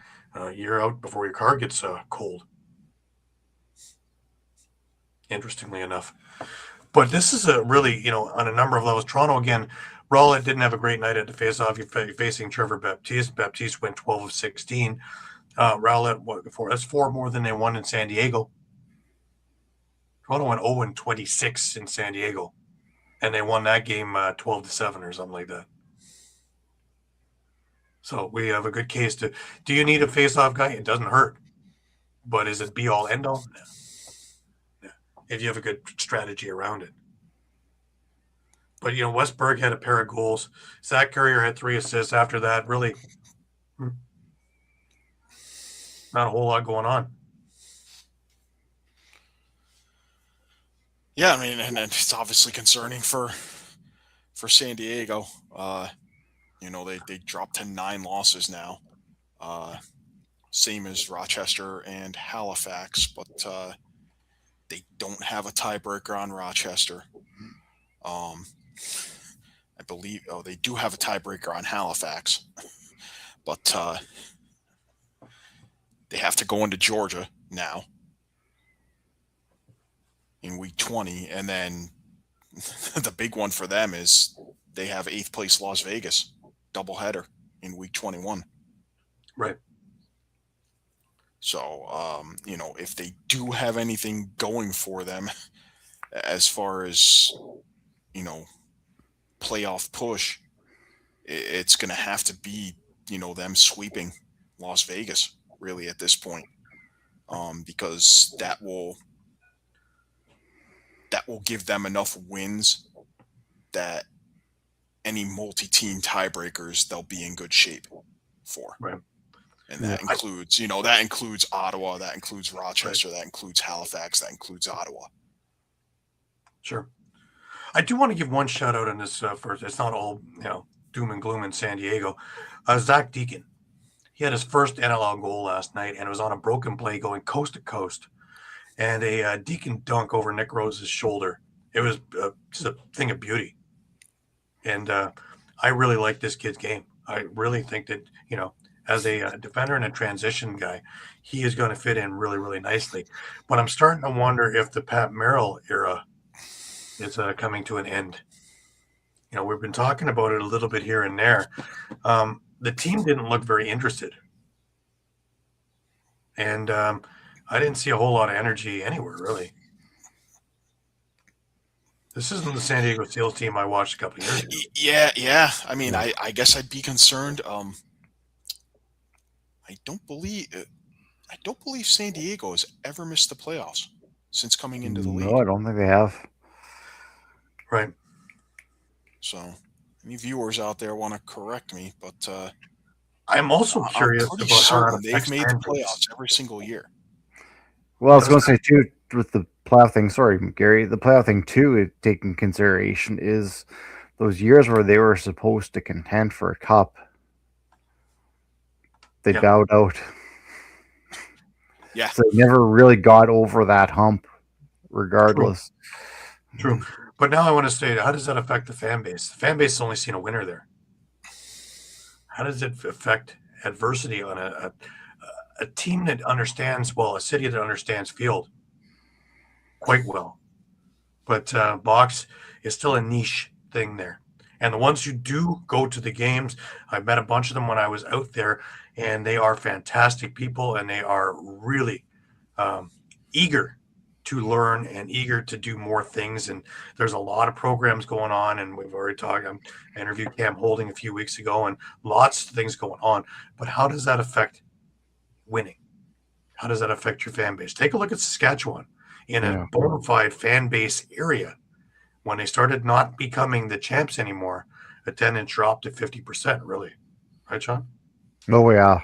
[SPEAKER 1] you're out before your car gets cold. Interestingly enough. But this is a really, on a number of levels. Toronto, again, Rowlett didn't have a great night at the face-off. You're facing Trevor Baptiste. Baptiste went 12 of 16. Rowlett, that's 4 more than they won in San Diego. Toronto went 0 and 26 in San Diego. And they won that game 12 to 7 or something like that. So we have a good case to. Do you need a face-off guy? It doesn't hurt. But is it be-all, end-all? No. If you have a good strategy around it. But, Westberg had a pair of goals. Zach Currier had 3 assists. After that, really not a whole lot going on.
[SPEAKER 3] Yeah, I mean, and it's obviously concerning for San Diego. They dropped to 9 losses now. Same as Rochester and Halifax, but they don't have a tiebreaker on Rochester. I believe, they do have a tiebreaker on Halifax, but they have to go into Georgia now in week 20, and then the big one for them is they have 8th place Las Vegas doubleheader in week 21.
[SPEAKER 1] Right.
[SPEAKER 3] So, if they do have anything going for them as far as, playoff push, it's going to have to be, them sweeping Las Vegas really at this point, because that will give them enough wins that any multi-team tiebreakers they'll be in good shape for.
[SPEAKER 1] Right.
[SPEAKER 3] And that includes Ottawa, that includes Rochester, that includes Halifax, that includes Ottawa.
[SPEAKER 1] Sure. I do want to give one shout out on this first. It's not all doom and gloom in San Diego. Zach Deacon, he had his first NLL goal last night, and it was on a broken play going coast to coast, and a Deacon dunk over Nick Rose's shoulder. It was just a thing of beauty, and I really like this kid's game. I really think that as a defender and a transition guy, he is going to fit in really, really nicely. But I'm starting to wonder if the Pat Merrill era is coming to an end. We've been talking about it a little bit here and there. The team didn't look very interested. And I didn't see a whole lot of energy anywhere, really. This isn't the San Diego Seals team I watched a couple of years ago.
[SPEAKER 3] Yeah. I mean, I guess I'd be concerned. I don't believe San Diego has ever missed the playoffs since coming into the league.
[SPEAKER 2] No, I don't think they have.
[SPEAKER 1] Right.
[SPEAKER 3] So, any viewers out there want to correct me, but
[SPEAKER 1] I'm also curious
[SPEAKER 3] about
[SPEAKER 1] how
[SPEAKER 3] they've made the playoffs every single year.
[SPEAKER 2] Well, I was going to say too with the playoff thing. Sorry, Gary. The playoff thing too, taking consideration is those years where they were supposed to contend for a cup. They bowed out.
[SPEAKER 3] Yeah.
[SPEAKER 2] So they never really got over that hump, regardless.
[SPEAKER 1] True. But now I want to say, how does that affect the fan base? The fan base has only seen a winner there. How does it affect adversity on a team that understands, a city that understands field quite well? But box is still a niche thing there. And the ones who do go to the games, I've met a bunch of them when I was out there, and they are fantastic people, and they are really eager to learn and eager to do more things. And there's a lot of programs going on, and we've already talked. I interviewed Cam Holding a few weeks ago, and lots of things going on. But how does that affect winning? How does that affect your fan base? Take a look at Saskatchewan in a bona fide fan base area. When they started not becoming the champs anymore, attendance dropped to 50%, really. Right, Shawn?
[SPEAKER 2] Oh, yeah.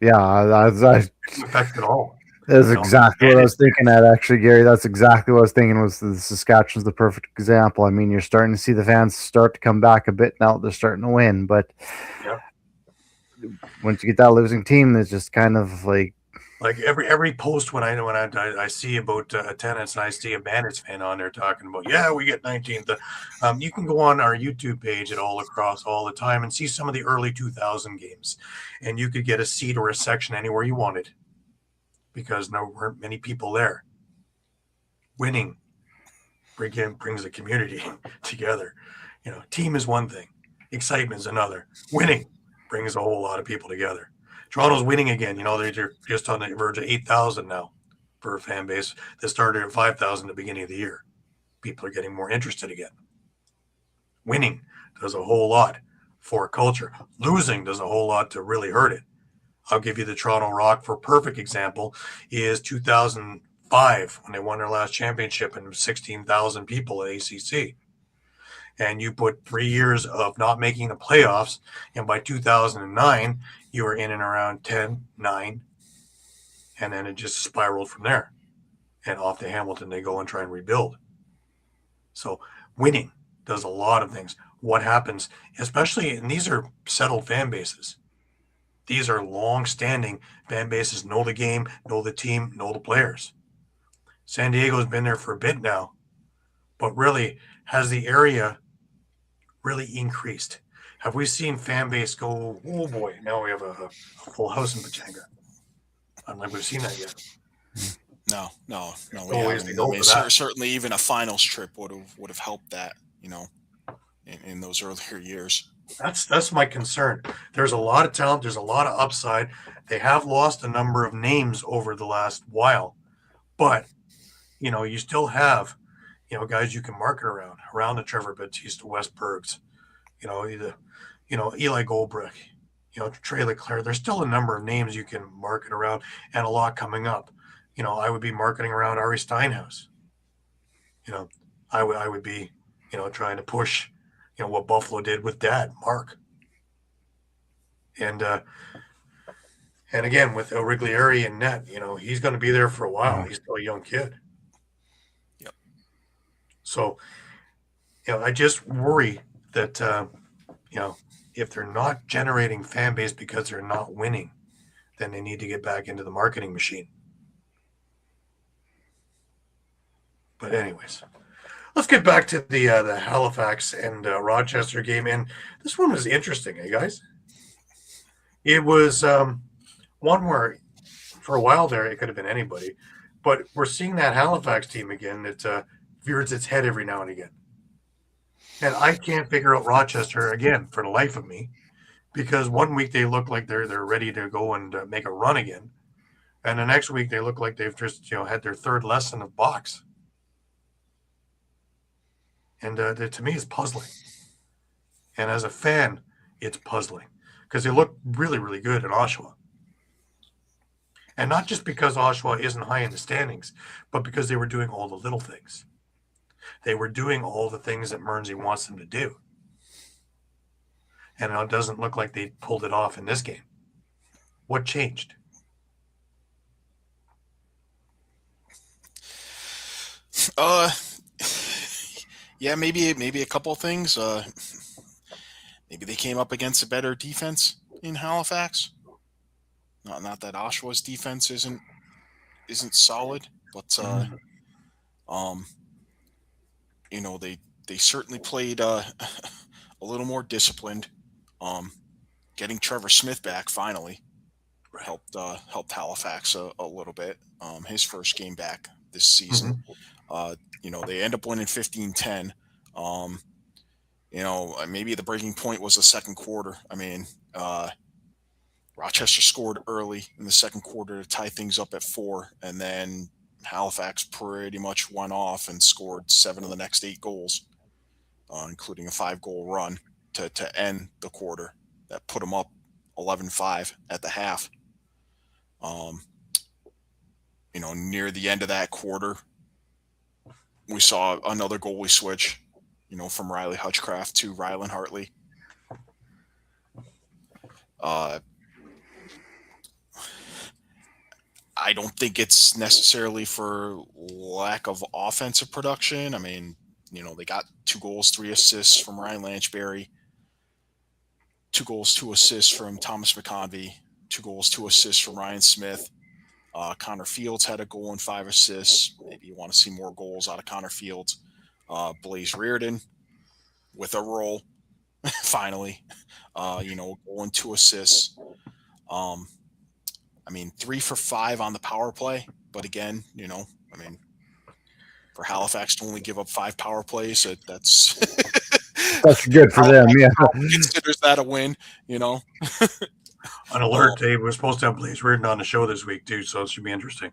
[SPEAKER 2] Yeah, that's
[SPEAKER 1] affect it all.
[SPEAKER 2] That's exactly what I was thinking at, actually, Gary. That's exactly what I was thinking. Was the Saskatchewan's the perfect example. I mean, you're starting to see the fans start to come back a bit now that they're starting to win. But once you get that losing team, it's just kind of like
[SPEAKER 1] Like every post when I see about attendance and I see a Bandits fan on there talking about, yeah, we get 19th. You can go on our YouTube page at All Across all the time and see some of the early 2000 games, and you could get a seat or a section anywhere you wanted because there weren't many people there. Winning brings a community together. Team is one thing, excitement is another. Winning brings a whole lot of people together. Toronto's winning again. They're just on the verge of 8,000 now for a fan base that started at 5,000 at the beginning of the year. People are getting more interested again. Winning does a whole lot for culture. Losing does a whole lot to really hurt it. I'll give you the Toronto Rock for a perfect example is 2005 when they won their last championship and 16,000 people at ACC. And you put 3 years of not making the playoffs, and by 2009, you were in and around 10, 9, and then it just spiraled from there. And off to Hamilton, they go and try and rebuild. So winning does a lot of things. What happens, especially, and these are settled fan bases. These are long-standing fan bases, know the game, know the team, know the players. San Diego's been there for a bit now, but really has the area really increased? Have we seen fan base go, oh boy, now we have a full house in Pachanga? I don't think we've seen that yet.
[SPEAKER 3] No, we
[SPEAKER 1] Always to
[SPEAKER 3] haven't.
[SPEAKER 1] go
[SPEAKER 3] I mean,
[SPEAKER 1] for that.
[SPEAKER 3] certainly even a finals trip would have helped that, in those earlier years.
[SPEAKER 1] That's my concern. There's a lot of talent. There's a lot of upside. They have lost a number of names over the last while, but you still have guys you can market around the Trevor Batista, Westbergs, Eli Goldbrick, Trey Leclerc. There's still a number of names you can market around, and a lot coming up. I would be marketing around Ari Steinhaus. I would be trying to push what Buffalo did with Dad Mark, and again with Origlieri and net. He's going to be there for a while. He's still a young kid.
[SPEAKER 3] Yep.
[SPEAKER 1] So I just worry that if they're not generating fan base because they're not winning, then they need to get back into the marketing machine. But anyways, let's get back to the Halifax and Rochester game. And this one was interesting, guys? It was one where for a while there it could have been anybody, but we're seeing that Halifax team again that veers its head every now and again. And I can't figure out Rochester again for the life of me, because one week they look like they're ready to go and make a run again, and the next week they look like they've just had their third lesson of box. And to me, it's puzzling. And as a fan, it's puzzling because they look really, really good in Oshawa. And not just because Oshawa isn't high in the standings, but because they were doing all the little things. They were doing all the things that Mearnsey wants them to do. And it doesn't look like they pulled it off in this game. What changed?
[SPEAKER 3] Yeah, maybe a couple of things. Maybe they came up against a better defense in Halifax. Not that Oshawa's defense isn't solid, but they certainly played a little more disciplined. Getting Trevor Smith back finally helped Halifax a little bit. His first game back this season. They end up winning 15-10. Maybe the breaking point was the second quarter. I mean, Rochester scored early in the second quarter to tie things up at 4, and then Halifax pretty much went off and scored 7 of the next 8 goals, including a 5-goal run to end the quarter that put them up 11-5 at the half. Near the end of that quarter, we saw another goalie switch, from Riley Hutchcraft to Rylan Hartley. I don't think it's necessarily for lack of offensive production. I mean, they got 2 goals, 3 assists from Ryan Lanchberry, 2 goals, 2 assists from Thomas McConvey, 2 goals, 2 assists from Ryan Smith. Connor Fields had a goal and 5 assists. Maybe you want to see more goals out of Connor Fields. Blaze Reardon with a roll, finally. A goal and 2 assists. 3 for 5 on the power play. But again, for Halifax to only give up 5 power plays, that's
[SPEAKER 2] That's good for them. Yeah.
[SPEAKER 3] considers that a win,
[SPEAKER 1] On alert, Dave, we're supposed to have Blaze Reardon on the show this week too, so it should be interesting.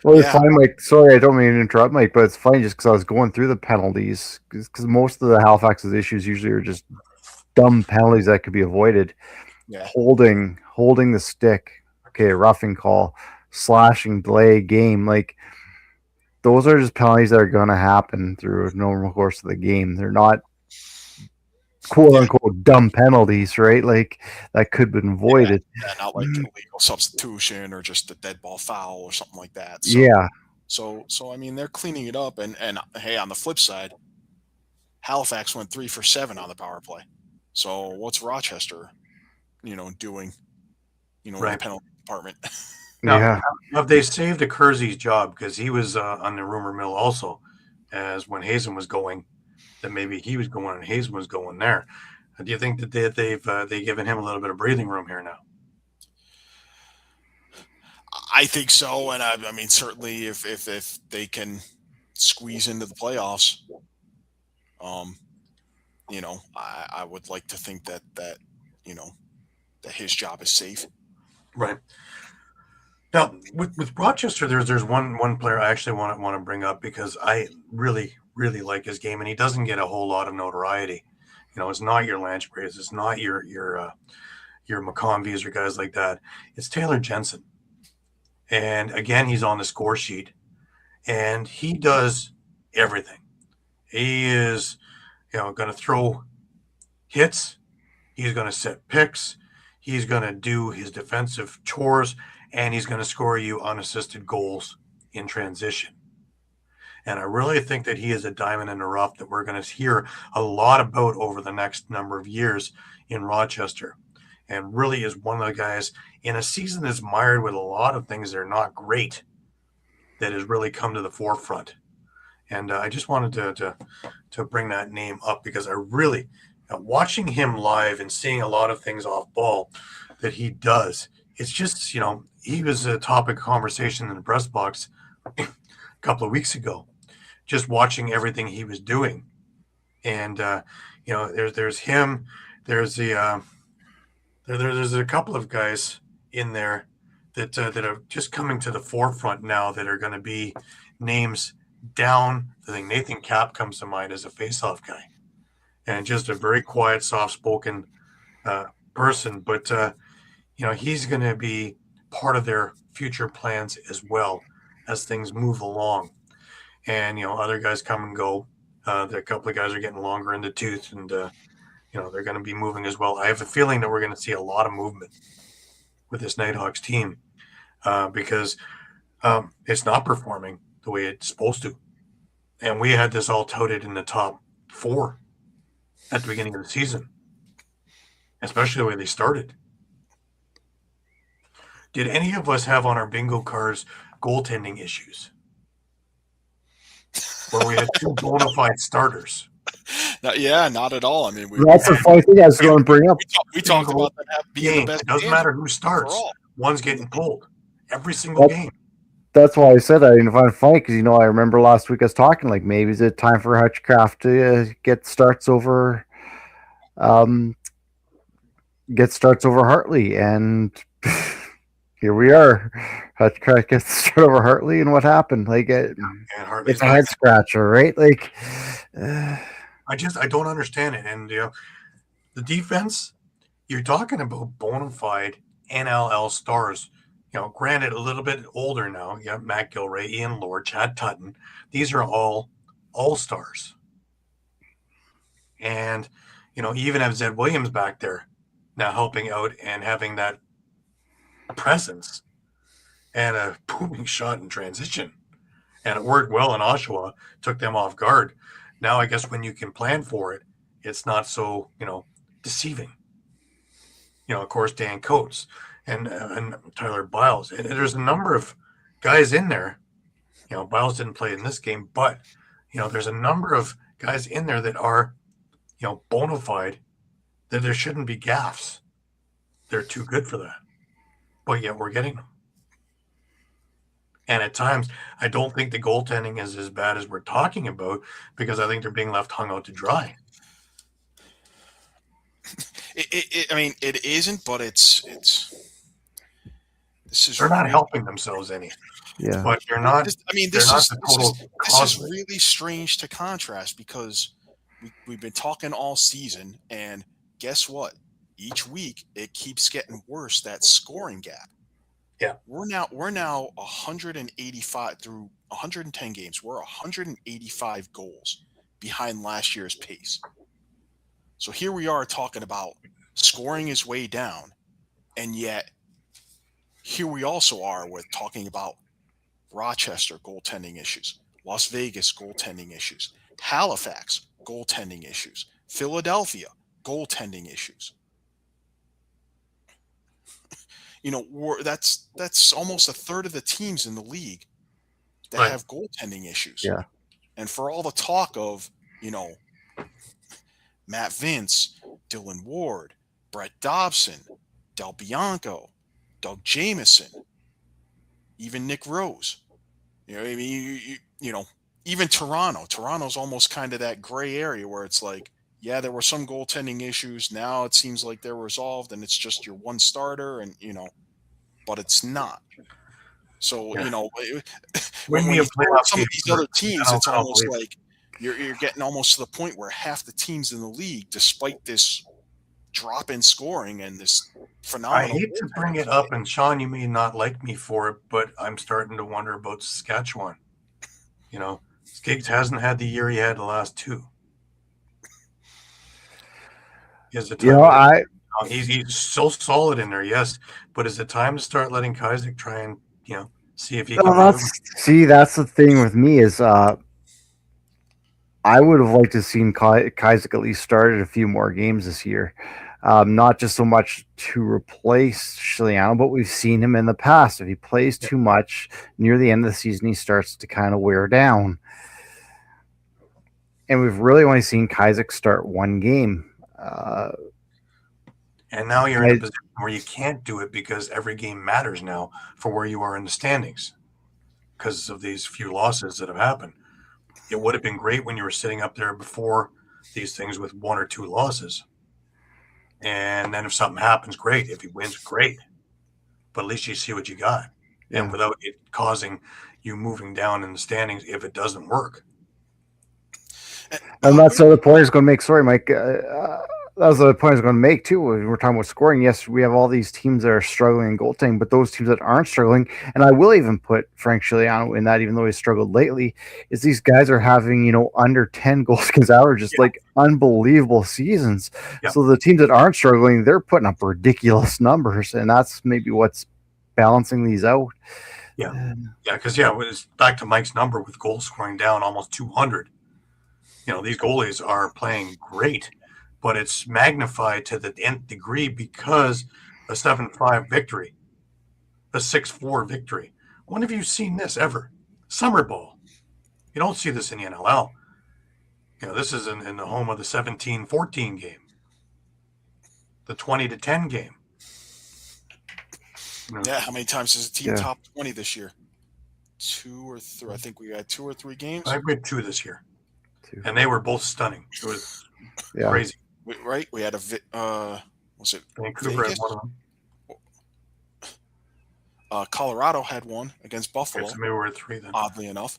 [SPEAKER 2] Well, it's fine, Mike. Sorry, I don't mean to interrupt, Mike, but it's funny just because I was going through the penalties because most of the Halifax's issues usually are just dumb penalties that could be avoided.
[SPEAKER 3] Yeah.
[SPEAKER 2] Holding the stick, okay, roughing call, slashing, delay game, like those are just penalties that are going to happen through a normal course of the game. They're not quote unquote dumb penalties, right? Like that could have been avoided.
[SPEAKER 3] Yeah, not like illegal substitution or just a dead ball foul or something like that. So, they're cleaning it up, and hey, on the flip side, Halifax went 3 for 7 on the power play. So what's Rochester, doing, in the penalty department?
[SPEAKER 1] Now, have they saved a Kersey's job because he was on the rumor mill also, as when Hazen was going, that maybe he was going and Hazen was going there. Do you think that they've given him a little bit of breathing room here now?
[SPEAKER 3] I think so, and certainly if they can squeeze into the playoffs, I would like to think that that his job is safe.
[SPEAKER 1] Right. Now, with Rochester, there's one player I actually want to bring up because I really, really like his game, and he doesn't get a whole lot of notoriety. It's not your Lanchbrays, it's not your McConveys or guys like that. It's Taylor Jensen. And again, he's on the score sheet, and he does everything. He is, going to throw hits. He's going to set picks. He's going to do his defensive chores, and he's going to score you unassisted goals in transition. And I really think that he is a diamond in the rough that we're going to hear a lot about over the next number of years in Rochester. And really is one of the guys in a season that's mired with a lot of things that are not great that has really come to the forefront. And I just wanted to bring that name up because I really, watching him live and seeing a lot of things off ball that he does, it's just, he was a topic of conversation in the press box a couple of weeks ago, just watching everything he was doing. And, there's him, there's a couple of guys in there that are just coming to the forefront now that are going to be names down. I think Nathan Kapp comes to mind as a face-off guy, and just a very quiet, soft-spoken person. But he's going to be part of their future plans as well as things move along. And other guys come and go. A couple of guys are getting longer in the tooth, and they're going to be moving as well. I have a feeling that we're going to see a lot of movement with this Nighthawks team because it's not performing the way it's supposed to. And we had this all touted in the top 4 at the beginning of the season, especially the way they started. Did any of us have on our bingo cards goaltending issues where we had 2 bona fide starters?
[SPEAKER 3] Not at all.
[SPEAKER 2] That's the funny thing I was going to bring up.
[SPEAKER 3] We talked about that being the best.
[SPEAKER 1] It doesn't matter who starts.
[SPEAKER 3] Overall.
[SPEAKER 1] One's getting pulled every single game.
[SPEAKER 2] That's why I said I didn't find it funny because I remember last week I was talking like maybe is it time for Hutchcraft to get starts over Hartley, and here we are. Hutchcraft gets the start over Hartley, and what happened? Like it's a head scratcher, right? Like
[SPEAKER 1] I don't understand it. And the defense, you're talking about bona fide NLL stars. Granted, a little bit older now. You have Matt Gilray, Ian Lord, Chad Tutton. These are all stars. And, you even have Zed Williams back there now helping out and having that presence and a booming shot in transition. And it worked well in Oshawa, took them off guard. Now, I guess when you can plan for it, it's not so, deceiving. Of course, Dan Coates. and Tyler Biles. And there's a number of guys in there. Biles didn't play in this game, but there's a number of guys in there that are bona fide, that there shouldn't be gaffes. They're too good for that, but yet we're getting them. And at times, I don't think the goaltending is as bad as we're talking about, because I think they're being left hung out to dry.
[SPEAKER 3] It isn't, but it's.
[SPEAKER 1] They're not helping themselves any.
[SPEAKER 2] Yeah,
[SPEAKER 1] but they're not.
[SPEAKER 3] This is really strange to contrast, because we've been talking all season, and guess what? Each week it keeps getting worse. That scoring gap.
[SPEAKER 1] Yeah,
[SPEAKER 3] we're now 185 through 110 games. We're 185 goals behind last year's pace. So here we are talking about scoring is way down, and yet here we also are with talking about Rochester goaltending issues, Las Vegas goaltending issues, Halifax goaltending issues, Philadelphia goaltending issues. That's almost a third of the teams in the league that have goaltending issues.
[SPEAKER 2] Yeah.
[SPEAKER 3] And for all the talk of, Matt Vince, Dylan Ward, Brett Dobson, Del Bianco, Doug Jamieson, even Nick Rose. Even Toronto. Toronto's almost kind of that gray area where it's like, yeah, there were some goaltending issues. Now it seems like they're resolved, and it's just your one starter, and but it's not. So when you play some of these other teams, it's almost like you're getting almost to the point where half the teams in the league, despite this drop in scoring and this phenomenal.
[SPEAKER 1] I hate to bring it up, and Shawn, you may not like me for it, but I'm starting to wonder about Saskatchewan. Skiggs hasn't had the year he had the last two. He's so solid in there, yes, but is it time to start letting Kostiuk try and see if he can?
[SPEAKER 2] That's the thing with me is I would have liked to have seen Kostiuk at least started a few more games this year. Not just so much to replace Shiliano, but we've seen him in the past. If he plays too much near the end of the season, he starts to kind of wear down. And we've really only seen Kostiuk start one game.
[SPEAKER 1] And now you're in a position where you can't do it, because every game matters now for where you are in the standings because of these few losses that have happened. It would have been great when you were sitting up there before these things with one or two losses. And then if something happens, great. If he wins, great. But at least you see what you got. Yeah. And without it causing you moving down in the standings if it doesn't work.
[SPEAKER 2] And that's the other point I was going to make. Sorry, Mike. That was the other point I was going to make, too. When we're talking about scoring, yes, we have all these teams that are struggling in goaltending, but those teams that aren't struggling, and I will even put Frank Shiliano in that, even though he's struggled lately, is these guys are having, under 10 goals against average, just like unbelievable seasons. Yeah. So the teams that aren't struggling, they're putting up ridiculous numbers, and that's maybe what's balancing these out.
[SPEAKER 1] Yeah. Yeah, because, it's back to Mike's number with goals scoring down almost 200. These goalies are playing great, but it's magnified to the nth degree because a 7-5 victory, a 6-4 victory. When have you seen this ever? Summer ball. You don't see this in the NLL. This is in the home of the 17-14 game, the 20-10 game.
[SPEAKER 3] Yeah, how many times has a team top 20 this year? 2 or 3. I think we had 2 or 3 games.
[SPEAKER 1] I had 2 this year. And they were both stunning. It was crazy.
[SPEAKER 3] We had was it
[SPEAKER 1] Vancouver
[SPEAKER 3] Vegas?
[SPEAKER 1] had one of
[SPEAKER 3] them. Colorado had one against Buffalo.
[SPEAKER 1] So maybe we're at 3 then.
[SPEAKER 3] Oddly enough.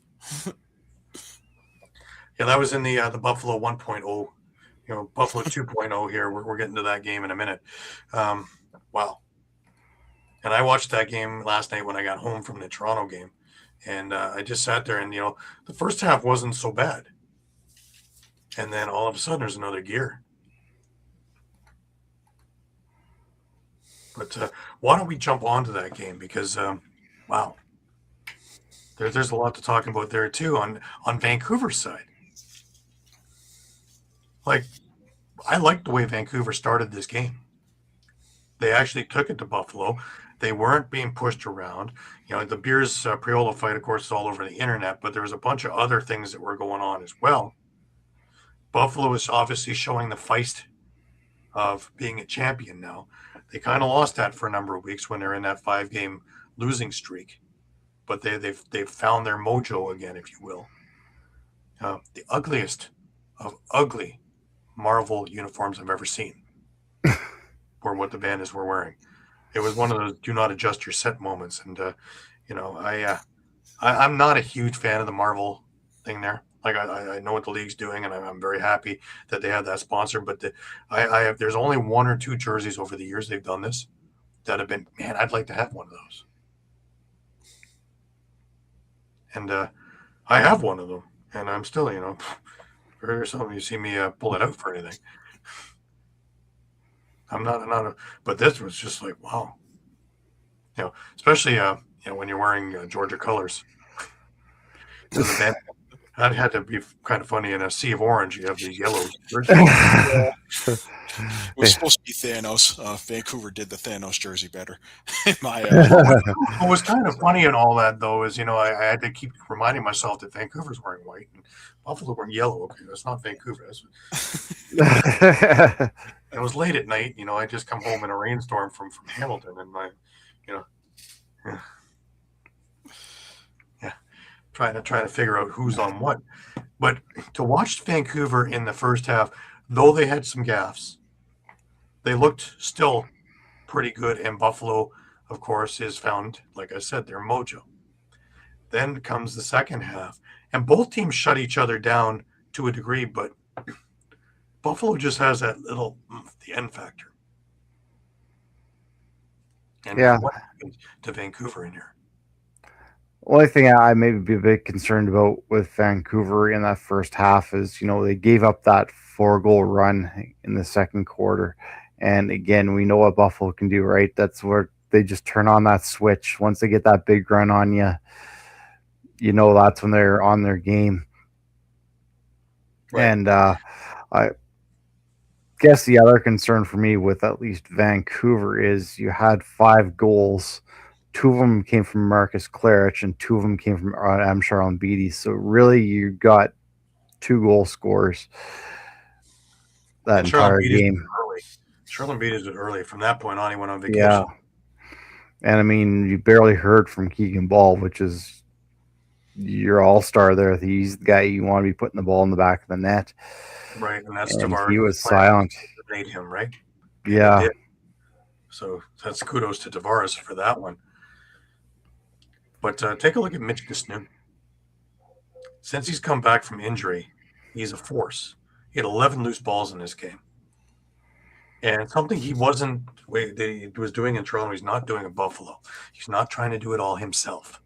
[SPEAKER 1] Yeah, that was in the Buffalo 1.0. Buffalo 2.0 here. We're getting to that game in a minute. Wow. And I watched that game last night when I got home from the Toronto game. And I just sat there and, the first half wasn't so bad. And then all of a sudden there's another gear. But why don't we jump onto that game? Because, wow, there's a lot to talk about there, too, on Vancouver's side. Like, I liked the way Vancouver started this game. They actually took it to Buffalo. They weren't being pushed around. The Beers Priolo fight, of course, is all over the internet, but there was a bunch of other things that were going on as well. Buffalo is obviously showing the feist of being a champion now. They kind of lost that for a number of weeks when they're in that 5-game losing streak, but they've found their mojo again, if you will. The ugliest of ugly Marvel uniforms I've ever seen for what the bandits were wearing. It was one of those do not adjust your set moments, and I'm not a huge fan of the Marvel thing there. Like I know what the league's doing, and I'm very happy that they have that sponsor. But there's only 1 or 2 jerseys over the years they've done this that have been, man, I'd like to have one of those. And I have one of them, and I'm still, or something you see me pull it out for anything. I'm not but this was just like, wow. Especially when you're wearing Georgia colors. So the band, that had to be kind of funny. In a sea of orange, you have these yellow jerseys.
[SPEAKER 3] It was supposed to be Thanos. Vancouver did the Thanos jersey better.
[SPEAKER 1] What was kind of funny in all that, though, is I had to keep reminding myself that Vancouver's wearing white and Buffalo wearing yellow. Okay, that's not Vancouver. It was late at night. I just come home in a rainstorm from Hamilton, and trying to figure out who's on what. But to watch Vancouver in the first half, though they had some gaffes, they looked still pretty good. And Buffalo, of course, is found, like I said, their mojo. Then comes the second half, and both teams shut each other down to a degree, but Buffalo just has that little the end factor. And what happened to Vancouver in here?
[SPEAKER 2] Only thing I may be a bit concerned about with Vancouver in that first half is, they gave up that 4-goal run in the second quarter. And again, we know what Buffalo can do, right? That's where they just turn on that switch. Once they get that big run on you, that's when they're on their game. Right. And I guess the other concern for me with at least Vancouver is you had 5 goals. 2 of them came from Marcus Clarich, and 2 of them came from Charles Beatty. So really, you got 2 goal scorers that entire game.
[SPEAKER 1] Charles Beatty did early. From that point on, he went on vacation.
[SPEAKER 2] Yeah, and I mean, you barely heard from Keegan Ball, which is your all-star there. He's the guy you want to be putting the ball in the back of the net.
[SPEAKER 1] Right, and that's
[SPEAKER 2] Tavares. He was silent.
[SPEAKER 1] Made him right.
[SPEAKER 2] Yeah.
[SPEAKER 1] So that's kudos to Tavares for that one. But take a look at Mitch Kostiuk. Since he's come back from injury, he's a force. He had 11 loose balls in this game. And something he was doing in Toronto, he's not doing in Buffalo. He's not trying to do it all himself.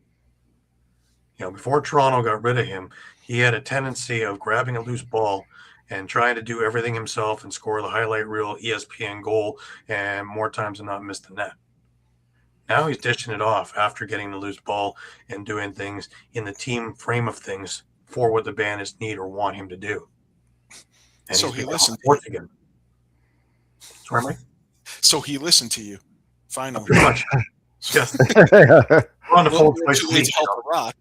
[SPEAKER 1] Before Toronto got rid of him, he had a tendency of grabbing a loose ball and trying to do everything himself and score the highlight reel ESPN goal and more times than not miss the net. Now he's dishing it off after getting the loose ball and doing things in the team frame of things for what the bandits need or want him to do. And
[SPEAKER 3] so he listened
[SPEAKER 1] to you. Again. Sorry, Mike?
[SPEAKER 3] So he listened to you, finally.
[SPEAKER 1] Pretty much. Yes. We're on the phone twice a week.
[SPEAKER 3] To help the Rock,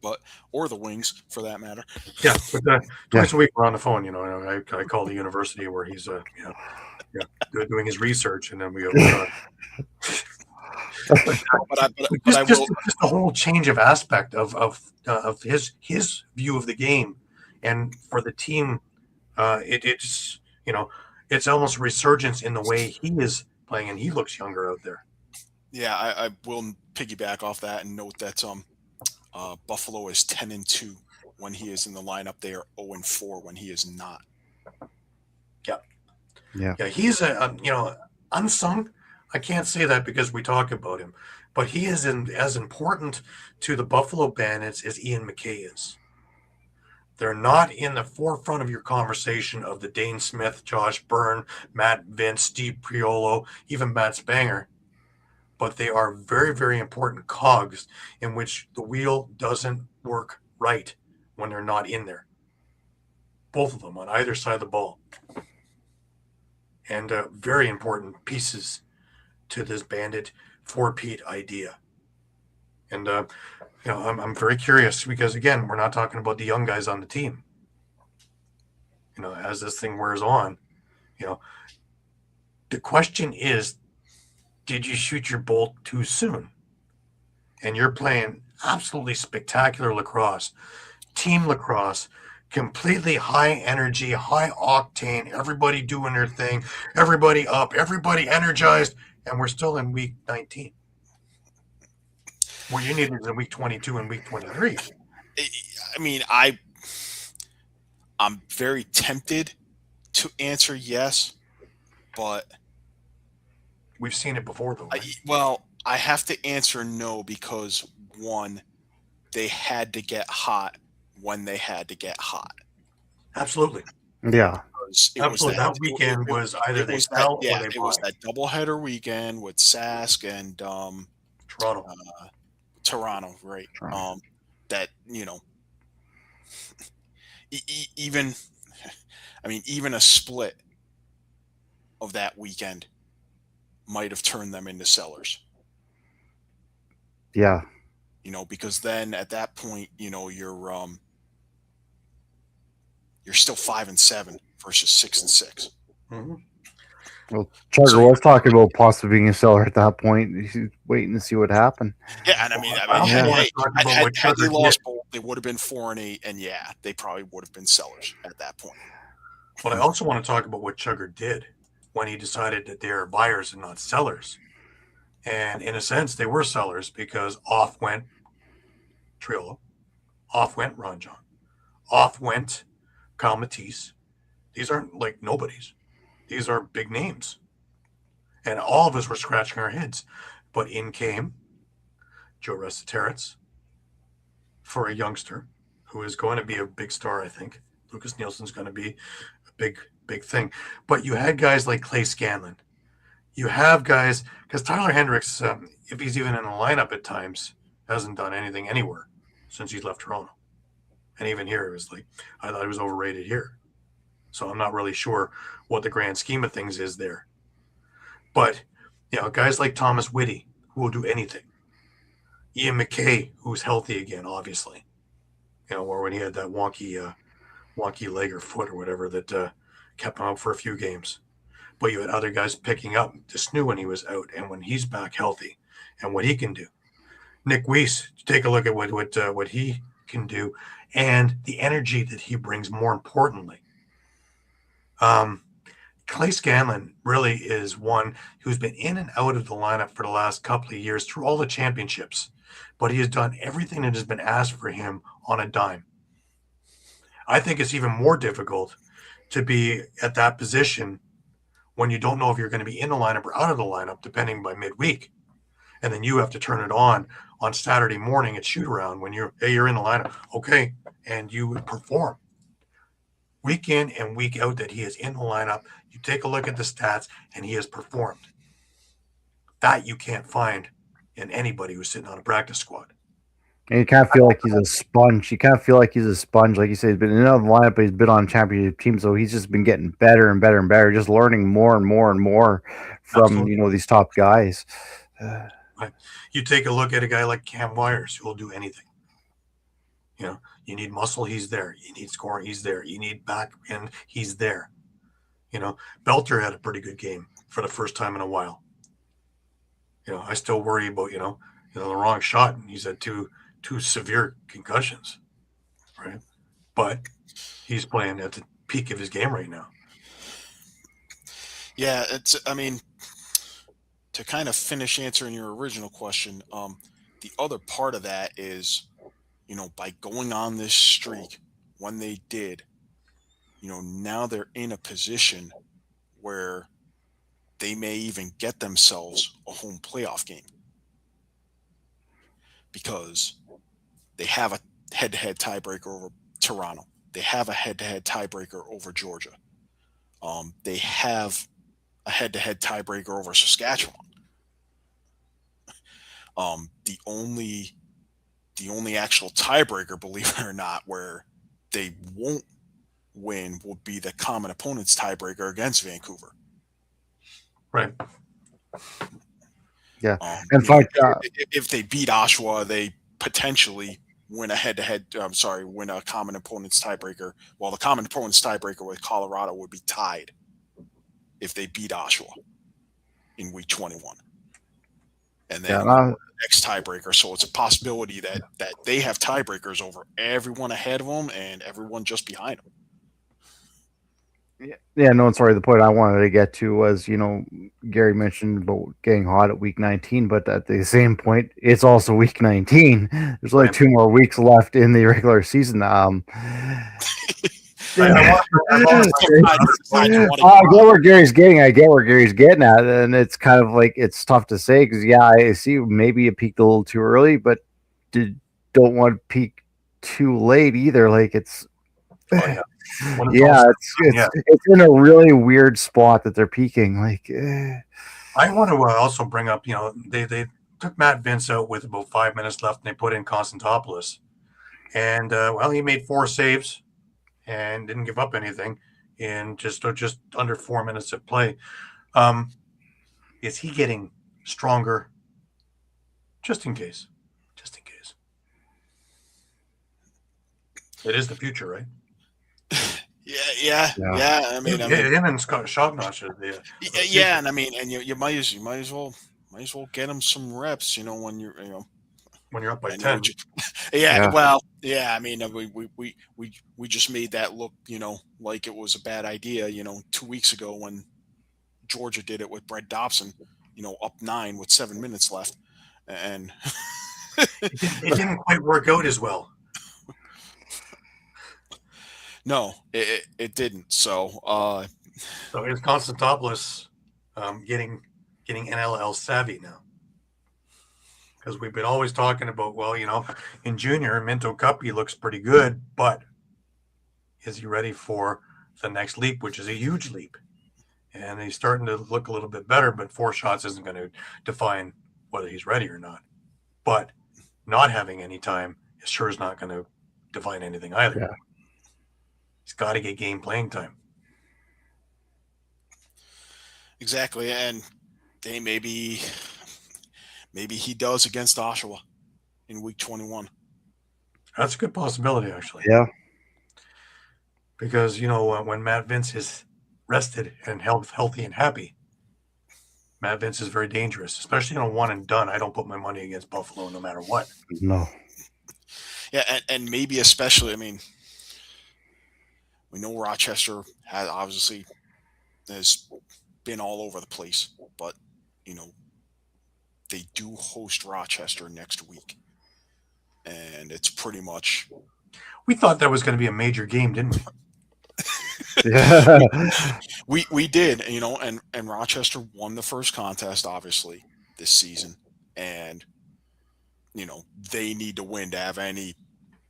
[SPEAKER 3] or the Wings, for that matter.
[SPEAKER 1] Yeah, but twice a week we're on the phone. I call the university where he's doing his research, and then we go. Just a whole change of aspect of his view of the game, and for the team, it's almost a resurgence in the way he is playing, and he looks younger out there.
[SPEAKER 3] Yeah, I will piggyback off that and note that Buffalo is 10-2 when he is in the lineup. They are 0-4 when he is not.
[SPEAKER 1] Yeah. He's unsung. I can't say that because we talk about him, but he is as important to the Buffalo Bandits as Ian McKay is. They're not in the forefront of your conversation of the Dane Smith, Josh Byrne, Matt Vince, Steve Priolo, even Matt Spanger, but they are very, very important cogs in which the wheel doesn't work right when they're not in there. Both of them on either side of the ball. And very important pieces to this Bandit four-peat idea. And I'm very curious because again, we're not talking about the young guys on the team. As this thing wears on, the question is, did you shoot your bolt too soon? And you're playing absolutely spectacular lacrosse, team lacrosse, completely high energy, high octane, everybody doing their thing, everybody up, everybody energized, and we're still in week 19. What you need is in week 22 and week 23.
[SPEAKER 3] I mean, I'm very tempted to answer yes, but
[SPEAKER 1] we've seen it before, though. Right?
[SPEAKER 3] I have to answer no because one, they had to get hot when they had to get hot.
[SPEAKER 1] Absolutely.
[SPEAKER 2] Yeah.
[SPEAKER 1] Absolutely. That weekend was either they fell or they
[SPEAKER 3] it was that doubleheader weekend with Sask and Toronto, right?
[SPEAKER 2] Toronto.
[SPEAKER 3] That even a split of that weekend might have turned them into sellers.
[SPEAKER 2] Yeah.
[SPEAKER 3] Because then at that point, you're still 5-7 versus 6-6.
[SPEAKER 1] Mm-hmm.
[SPEAKER 2] Well, Chugger was talking about possibly being a seller at that point. He's waiting to see what happened.
[SPEAKER 3] Yeah, and had they lost both, they would have been 4-8, and yeah, they probably would have been sellers at that point.
[SPEAKER 1] But I also want to talk about what Chugger did when he decided that they are buyers and not sellers. And in a sense, they were sellers because off went Triolo, off went Ron John, off went Kyle Matisse. These aren't like nobodies. These are big names. And all of us were scratching our heads. But in came Joe Restaterets for a youngster who is going to be a big star, I think. Lucas Nielsen's going to be a big, big thing. But you had guys like Clay Scanlon. You have guys, because Tyler Hendricks, if he's even in the lineup at times, hasn't done anything anywhere since he's left Toronto. And even here, it was like, I thought he was overrated here. So I'm not really sure what the grand scheme of things is there. But, guys like Thomas Whitty, who will do anything. Ian McKay, who's healthy again, obviously. Or when he had that wonky leg or foot or whatever that kept him out for a few games. But you had other guys picking up Desnu when he was out and when he's back healthy and what he can do. Nick Weiss, take a look at what he can do and the energy that he brings, more importantly. Clay Scanlon really is one who's been in and out of the lineup for the last couple of years through all the championships, but he has done everything that has been asked for him on a dime. I think it's even more difficult to be at that position when you don't know if you're going to be in the lineup or out of the lineup, depending by midweek. And then you have to turn it on Saturday morning at shoot around when you're in the lineup. Okay. And you perform. Week in and week out that he is in the lineup, you take a look at the stats and he has performed. That you can't find in anybody who's sitting on a practice squad.
[SPEAKER 2] And you kind of feel like he's a sponge. You kind of feel like he's a sponge. Like you said, he's been in the lineup, but he's been on championship teams, so he's just been getting better and better and better, just learning more and more and more from
[SPEAKER 1] Absolutely.
[SPEAKER 2] These top guys.
[SPEAKER 1] Right. You take a look at a guy like Cam Wires, who will do anything. You need muscle, he's there. You need scoring, he's there. You need back end, he's there. Belter had a pretty good game for the first time in a while. I still worry about the wrong shot, and he's had two severe concussions, right? But he's playing at the peak of his game right now.
[SPEAKER 3] Yeah, to kind of finish answering your original question, the other part of that is, by going on this streak when they did, now they're in a position where they may even get themselves a home playoff game because they have a head-to-head tiebreaker over Toronto. They have a head-to-head tiebreaker over Georgia. They have a head-to-head tiebreaker over Saskatchewan. The only actual tiebreaker, believe it or not, where they won't win will be the common opponent's tiebreaker against Vancouver.
[SPEAKER 1] Right.
[SPEAKER 2] Yeah. In fact,
[SPEAKER 3] if they beat Oshawa, they potentially win a head-to-head. Win a common opponent's tiebreaker. Well, the common opponent's tiebreaker with Colorado would be tied if they beat Oshawa in week 21, and then the next tiebreaker. So it's a possibility that they have tiebreakers over everyone ahead of them and everyone just behind them.
[SPEAKER 2] Yeah, no, sorry. The point I wanted to get to was, Gary mentioned about getting hot at week 19, but at the same point, it's also week 19. There's only 2 more weeks left in the regular season. I get where Gary's getting. I get where Gary's getting at, and it's kind of like it's tough to say because I see maybe it peaked a little too early, but don't want to peak too late either. Like it's. It's in a really weird spot that they're peaking.
[SPEAKER 1] I want to also bring up, they took Matt Vince out with about 5 minutes left, and they put in Konstantopoulos, and he made 4 saves and didn't give up anything in just under 4 minutes of play. Is he getting stronger? Just in case. It is the future, right?
[SPEAKER 3] Yeah. I mean,
[SPEAKER 1] him and Scott Shognosh.
[SPEAKER 3] And I mean, and you might as well get him some reps. When you're
[SPEAKER 1] up by 10.
[SPEAKER 3] I mean, we just made that look, like it was a bad idea. 2 weeks ago when Georgia did it with Brett Dobson, up 9 with 7 minutes left, and
[SPEAKER 1] it didn't quite work out as well.
[SPEAKER 3] No, it didn't. So
[SPEAKER 1] is Konstantopoulos getting NLL savvy now? Because we've been always talking about, in junior, Minto Cup, he looks pretty good, but is he ready for the next leap, which is a huge leap? And he's starting to look a little bit better, but 4 shots isn't going to define whether he's ready or not. But not having any time sure is not going to define anything either. Yeah. He's got to get game playing time.
[SPEAKER 3] Exactly, and they maybe he does against Oshawa in week 21.
[SPEAKER 1] That's a good possibility, actually.
[SPEAKER 2] Yeah.
[SPEAKER 1] Because, when Matt Vince is rested and healthy and happy, Matt Vince is very dangerous, especially in a one and done. I don't put my money against Buffalo no matter what.
[SPEAKER 2] No.
[SPEAKER 3] Yeah, and maybe especially, I mean, we know Rochester has been all over the place, but, they do host Rochester next week. And it's pretty much...
[SPEAKER 1] We thought that was going to be a major game, didn't we?
[SPEAKER 2] Yeah.
[SPEAKER 3] we did, and Rochester won the first contest, obviously, this season. And, they need to win to have any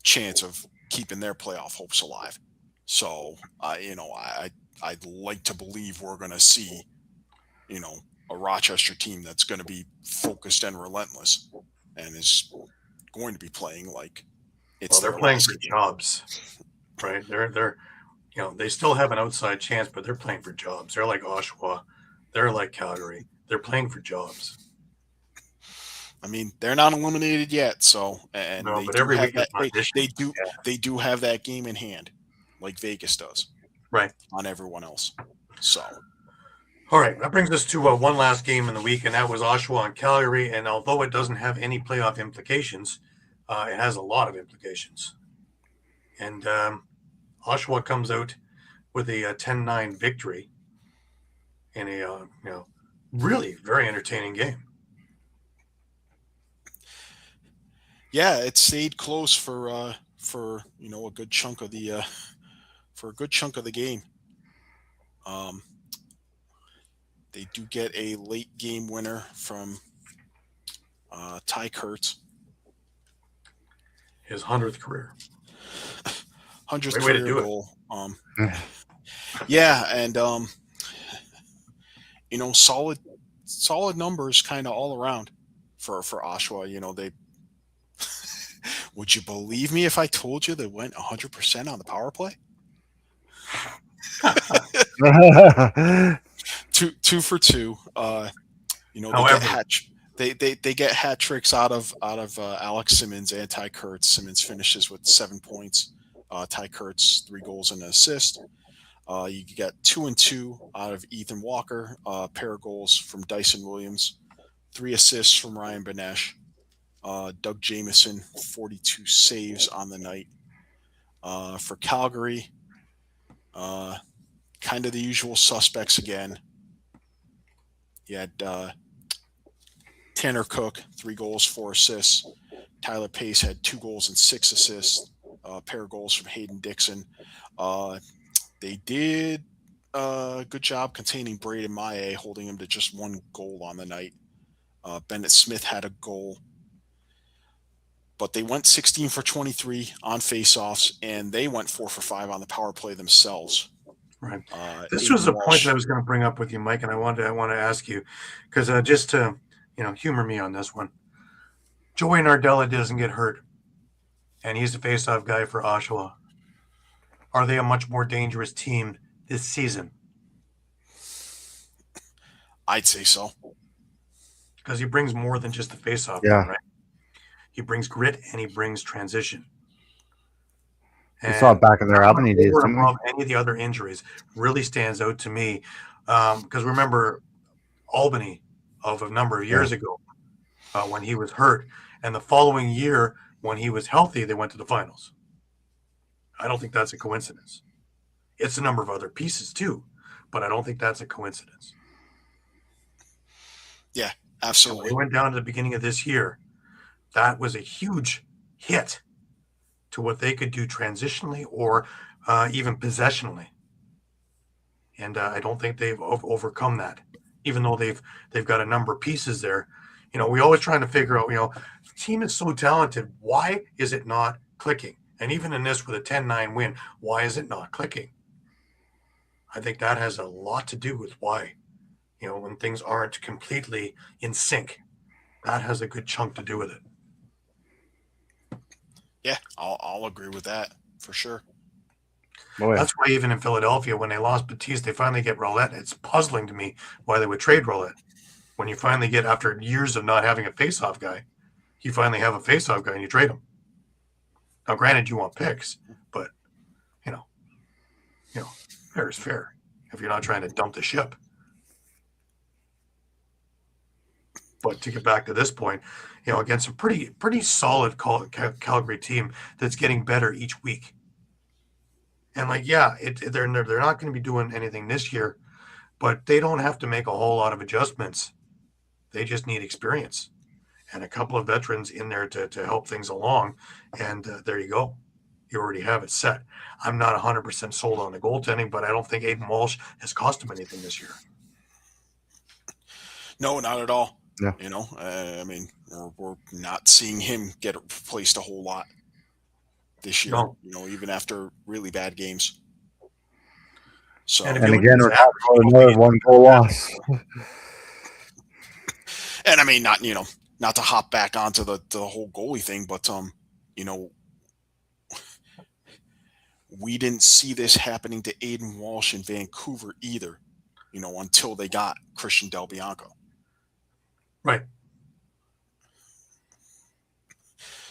[SPEAKER 3] chance of keeping their playoff hopes alive. So, I'd like to believe we're going to see, a Rochester team that's going to be focused and relentless and is going to be playing like it's
[SPEAKER 1] they're playing for jobs, right? They're they still have an outside chance, but they're playing for jobs. They're like Oshawa. They're like Calgary. They're playing for jobs.
[SPEAKER 3] I mean, they're not eliminated yet, so and
[SPEAKER 1] no,
[SPEAKER 3] they
[SPEAKER 1] but
[SPEAKER 3] do
[SPEAKER 1] every
[SPEAKER 3] have
[SPEAKER 1] week
[SPEAKER 3] that, they do have that game in hand, like Vegas does,
[SPEAKER 1] right,
[SPEAKER 3] on everyone else. So,
[SPEAKER 1] all right, that brings us to one last game in the week, and that was Oshawa and Calgary. And although it doesn't have any playoff implications, it has a lot of implications. And Oshawa comes out with a 10-9 victory in a really very entertaining game.
[SPEAKER 3] Yeah, it stayed close for a good chunk of the game. They do get a late game winner from Ty Kurtz.
[SPEAKER 1] His 100th career.
[SPEAKER 3] 100th career goal. Yeah, and solid numbers kind of all around for Oshawa. They would you believe me if I told you they went 100% on the power play? 2 for 2. They They get hat tricks out of Alex Simmons and Ty Kurtz. Simmons finishes with 7 points. Ty Kurtz 3 goals and an assist. You get 2 and 2 out of Ethan Walker. Pair of goals from Dyson Williams. 3 assists from Ryan Benesh. Doug Jamieson 42 saves on the night. For Calgary, kind of the usual suspects again. You had Tanner Cook, 3 goals, 4 assists. Tyler Pace had 2 goals and 6 assists. A pair of goals from Hayden Dixon. They did a good job containing Braden Maye, holding him to just 1 goal on the night. Bennett Smith had a goal. But they went 16 for 23 on faceoffs, and they went 4 for 5 on the power play themselves.
[SPEAKER 1] Right. This was a point that I was going to bring up with you, Mike, and I want to ask you, because just to humor me on this one. Joey Nardella doesn't get hurt, and he's the faceoff guy for Oshawa. Are they a much more dangerous team this season?
[SPEAKER 3] I'd say so.
[SPEAKER 1] Because he brings more than just the faceoff, right? He brings grit and he brings transition.
[SPEAKER 2] We saw it back in their Albany days.
[SPEAKER 1] Any of the other injuries really stands out to me, because remember Albany of a number of years ago when he was hurt, and the following year when he was healthy, they went to the finals. I don't think that's a coincidence. It's a number of other pieces too, but I don't think that's a coincidence.
[SPEAKER 3] Yeah, absolutely.
[SPEAKER 1] When we went down to the beginning of this year, that was a huge hit to what they could do transitionally or even possessionally. And I don't think they've overcome that, even though they've got a number of pieces there. We always trying to figure out, the team is so talented. Why is it not clicking? And even in this with a 10-9 win, why is it not clicking? I think that has a lot to do with why, when things aren't completely in sync, that has a good chunk to do with it.
[SPEAKER 3] Yeah, I'll agree with that for sure.
[SPEAKER 2] Oh, yeah.
[SPEAKER 1] That's why even in Philadelphia, when they lost Batiste, they finally get Roulette. It's puzzling to me why they would trade Roulette. When you finally get, after years of not having a face-off guy, you finally have a face-off guy and you trade him. Now, granted, you want picks, but, fair is fair if you're not trying to dump the ship. But to get back to this point, against a pretty solid Calgary team that's getting better each week. And they're not going to be doing anything this year, but they don't have to make a whole lot of adjustments. They just need experience and a couple of veterans in there to help things along. And there you go. You already have it set. I'm not 100% sold on the goaltending, but I don't think Aiden Walsh has cost him anything this year.
[SPEAKER 3] No, not at all.
[SPEAKER 2] Yeah.
[SPEAKER 3] We're not seeing him get replaced a whole lot this year. No. Even after really bad games. So,
[SPEAKER 2] and again, we're talking about another 1 goal loss.
[SPEAKER 3] And not to hop back onto the whole goalie thing, but we didn't see this happening to Aiden Walsh in Vancouver either, until they got Christian Del Bianco.
[SPEAKER 1] Right.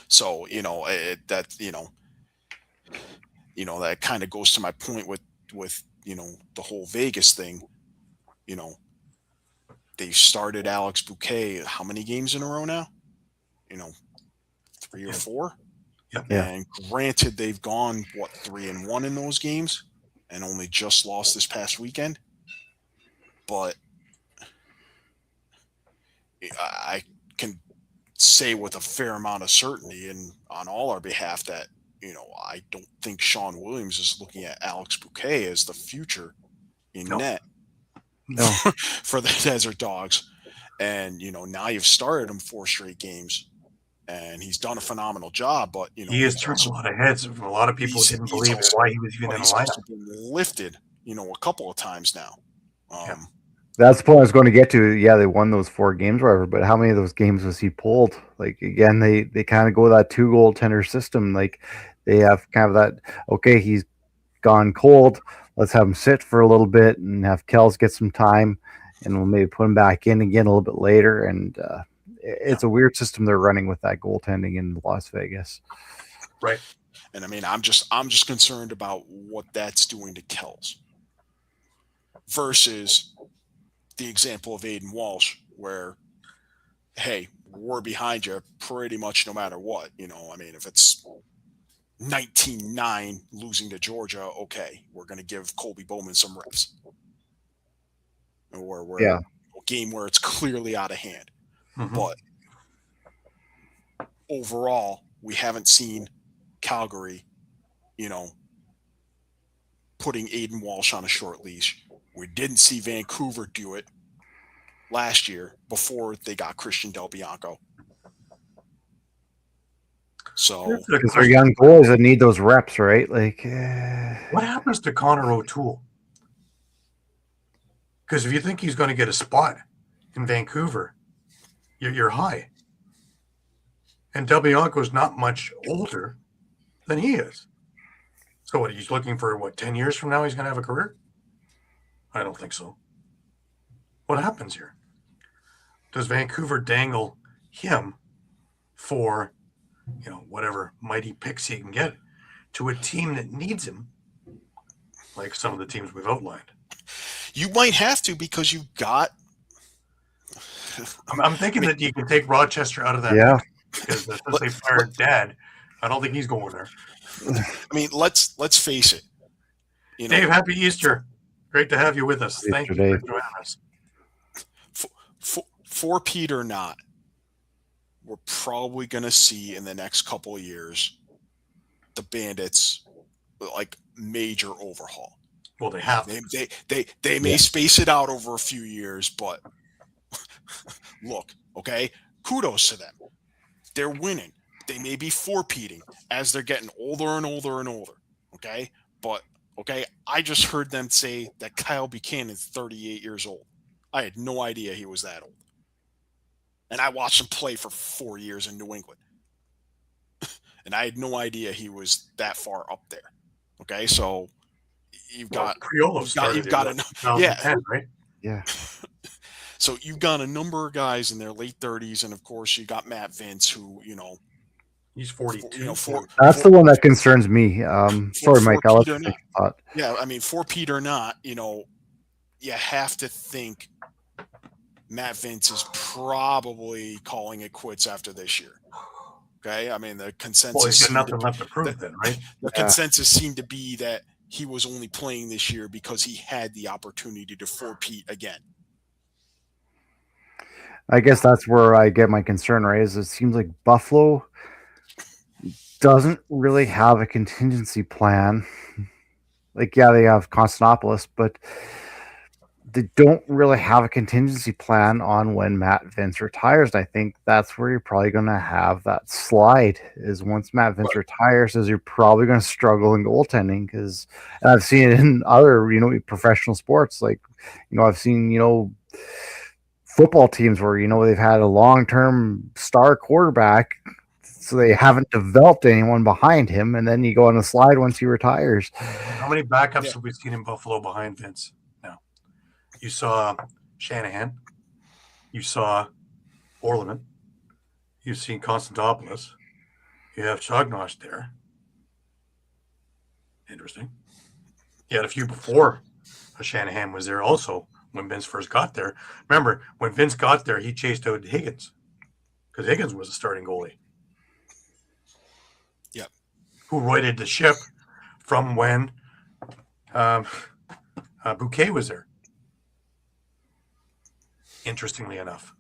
[SPEAKER 3] So, that kind of goes to my point with the whole Vegas thing. They started Alex Bouquet how many games in a row now? 3 or 4?
[SPEAKER 1] Yep.
[SPEAKER 2] Yeah.
[SPEAKER 3] And granted, they've gone 3-1 in those games, and only just lost this past weekend. But I can say with a fair amount of certainty and on all our behalf that, I don't think Sean Williams is looking at Alex Bouquet as the future in net for the Desert Dogs. And, now you've started him 4 straight games and he's done a phenomenal job, but,
[SPEAKER 1] he has turned a lot of heads from a lot of people who didn't believe why he was even in the lineup.
[SPEAKER 3] He's been lifted, a couple of times now.
[SPEAKER 2] That's the point I was going to get to. Yeah, they won those 4 games, whatever. But how many of those games was he pulled? Again, they kind of go that 2 goaltender system. They have kind of that. Okay, he's gone cold. Let's have him sit for a little bit and have Kels get some time, and we'll maybe put him back in again a little bit later. And it's a weird system they're running with that goaltending in Las Vegas.
[SPEAKER 1] Right.
[SPEAKER 3] And I mean, I'm just concerned about what that's doing to Kells versus the example of Aiden Walsh, where, hey, we're behind you pretty much no matter what. You know, I mean, if it's 19-9 losing to Georgia, okay, we're going to give Colby Bowman some reps. Or we're a game where it's clearly out of hand.
[SPEAKER 1] Mm-hmm.
[SPEAKER 3] But overall, we haven't seen Calgary, you know, putting Aiden Walsh on a short leash. We didn't see Vancouver do it last year before they got Christian Del Bianco. So
[SPEAKER 2] because they're young boys that need those reps, right? Like,
[SPEAKER 1] what happens to Connor O'Toole? Because if you think he's going to get a spot in Vancouver, you're high. And Del Bianco's not much older than he is. So what, he's looking for, 10 years from now he's going to have a career? I don't think so. What happens here? Does Vancouver dangle him for, whatever mighty picks he can get to a team that needs him, like some of the teams we've outlined?
[SPEAKER 3] you might have to, because you've got.
[SPEAKER 1] I'm thinking that you can take Rochester out of that mix, because since they fired Dad, I don't think he's going there.
[SPEAKER 3] I mean, let's face it.
[SPEAKER 1] Dave, happy Easter. Great to have you with us. Thank you for joining us.
[SPEAKER 3] For Pete or not, we're probably going to see in the next couple of years the Bandits like major overhaul.
[SPEAKER 1] Well, they have.
[SPEAKER 3] They may space it out over a few years, but look, okay, kudos to them. They're winning. They may be four-peating as they're getting older and older and older, okay? But, okay, I just heard them say that Kyle Buchanan is 38 years old. I had no idea he was that old. And I watched him play for 4 years in New England. And I had no idea he was that far up there. Okay, so you've got
[SPEAKER 1] right?
[SPEAKER 2] Yeah.
[SPEAKER 3] So you've got a number of guys in their late 30s, and of course you got Matt Vince, who
[SPEAKER 1] he's 42.
[SPEAKER 2] That's the one that concerns me. Sorry, Mike. I'll let you think about.
[SPEAKER 3] Yeah, I mean, for Pete or not, you have to think Matt Vince is probably calling it quits after this year. Okay, I mean the consensus.
[SPEAKER 1] Well, he's got nothing left to prove, then, right?
[SPEAKER 3] The consensus seemed to be that he was only playing this year because he had the opportunity to four-peat again.
[SPEAKER 2] I guess that's where I get my concern, right? Is it seems like Buffalo doesn't really have a contingency plan. Like, yeah, they have Konstantinopoulos, but they don't really have a contingency plan on when Matt Vince retires. And I think that's where you're probably going to have that slide, is once Matt Vince retires, is you're probably going to struggle in goaltending. Because I've seen it in other, professional sports. Like, I've seen, football teams where, they've had a long-term star quarterback, so they haven't developed anyone behind him. And then you go on a slide once he retires.
[SPEAKER 1] How many backups have we seen in Buffalo behind Vince? You saw Shanahan. You saw Orleman. You've seen Konstantinopoulos. You have Chagnosh there. Interesting. You had a few before Shanahan was there also when Vince first got there. Remember, when Vince got there, he chased out Higgins because Higgins was a starting goalie.
[SPEAKER 3] Yep.
[SPEAKER 1] Who righted the ship from when Bouquet was there. Interestingly enough.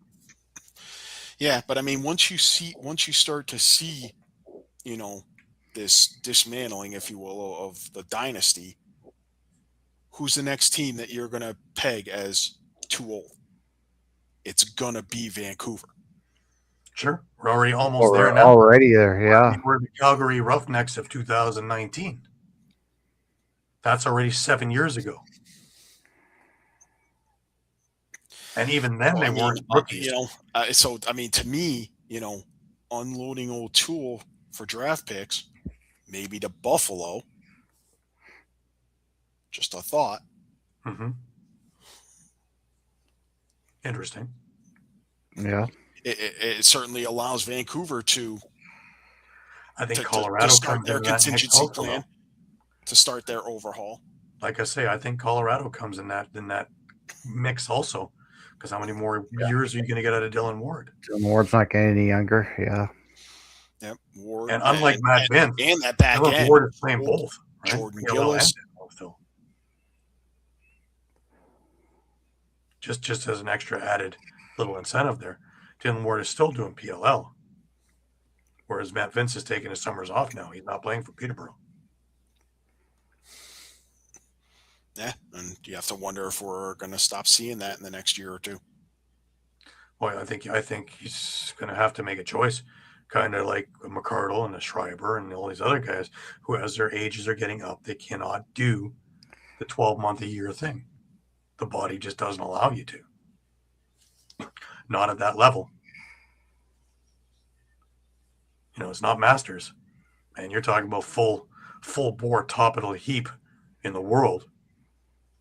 [SPEAKER 3] Yeah, but I mean, once you start to see, this dismantling, if you will, of the dynasty, who's the next team that you're going to peg as too old? It's going to be Vancouver.
[SPEAKER 1] Sure. We're already almost there now.
[SPEAKER 2] Already there, yeah.
[SPEAKER 1] We're the Calgary Roughnecks of 2019. That's already 7 years ago. And even then, they weren't rookies.
[SPEAKER 3] So, I mean, to me, unloading O'Toole for draft picks, maybe to Buffalo. Just a thought.
[SPEAKER 1] Mm-hmm. Interesting.
[SPEAKER 2] Yeah.
[SPEAKER 3] it certainly allows Vancouver to
[SPEAKER 1] I think
[SPEAKER 3] to, to, to
[SPEAKER 1] Colorado
[SPEAKER 3] start
[SPEAKER 1] comes
[SPEAKER 3] their
[SPEAKER 1] into that mix
[SPEAKER 3] contingency
[SPEAKER 1] also,
[SPEAKER 3] plan,
[SPEAKER 1] though.
[SPEAKER 3] to start their overhaul.
[SPEAKER 1] Like I say, I think Colorado comes in that mix also, because how many more years are you going to get out of Dylan Ward?
[SPEAKER 2] Dylan Ward's not getting any younger. Yeah.
[SPEAKER 3] Yep. Ward,
[SPEAKER 1] And unlike Matt Vince,
[SPEAKER 3] and that back
[SPEAKER 1] Dylan
[SPEAKER 3] end,
[SPEAKER 1] Ward is playing both, right?
[SPEAKER 3] Jordan
[SPEAKER 1] PLL and
[SPEAKER 3] Gillis.
[SPEAKER 1] NLL still. Just as an extra added little incentive there. Dylan Ward is still doing PLL, whereas Matt Vince is taking his summers off now. He's not playing for Peterborough.
[SPEAKER 3] Yeah, and you have to wonder if we're going to stop seeing that in the next year or two.
[SPEAKER 1] Well, I think he's going to have to make a choice, kind of like McCardle and the Schreiber and all these other guys who, as their ages are getting up, they cannot do the 12-month a year thing. The body just doesn't allow you to. Not at that level. It's not Masters, and you're talking about full bore top of the heap in the world.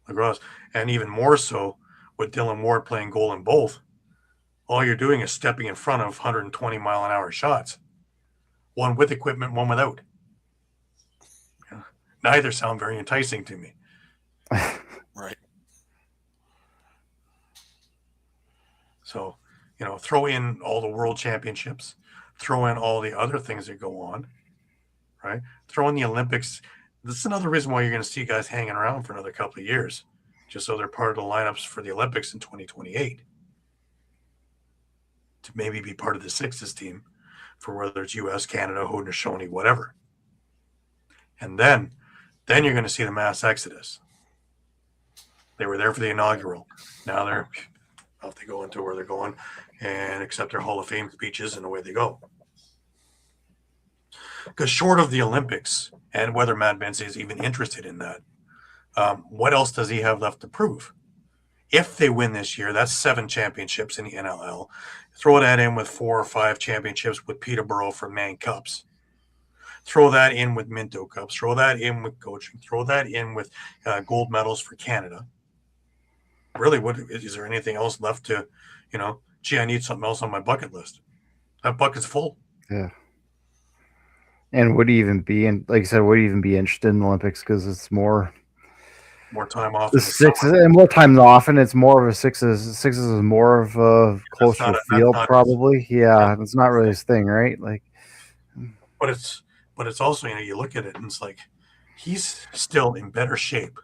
[SPEAKER 1] Lacrosse, and even more so with Dylan Ward playing goal in both. All you're doing is stepping in front of 120-mile-an-hour shots, one with equipment, one without. Neither sound very enticing to me.
[SPEAKER 3] Right.
[SPEAKER 1] So, throw in all the world championships, throw in all the other things that go on, right? Throw in the Olympics. This is another reason why you're going to see guys hanging around for another couple of years, just so they're part of the lineups for the Olympics in 2028. To maybe be part of the Sixes team for whether it's U.S., Canada, Haudenosaunee, whatever. And then you're going to see the mass exodus. They were there for the inaugural. Now they're off they go into where they're going and accept their Hall of Fame speeches, and away they go. Because short of the Olympics, and whether Matt Vince is even interested in that, what else does he have left to prove? If they win this year, that's 7 championships in the NLL. Throw that in with 4 or 5 championships with Peterborough for Man Cups. Throw that in with Minto Cups. Throw that in with coaching. Throw that in with gold medals for Canada. Really, what is there anything else left to, gee, I need something else on my bucket list? That bucket's full.
[SPEAKER 2] Yeah. And would he even be like I said, would he even be interested in the Olympics because it's more
[SPEAKER 1] time off.
[SPEAKER 2] The sixes and more time off, and it's more of a sixes. Sixes is more of a closer field, probably. Yeah, it's not really his thing, right? Like,
[SPEAKER 1] but it's also you look at it and it's like he's still in better shape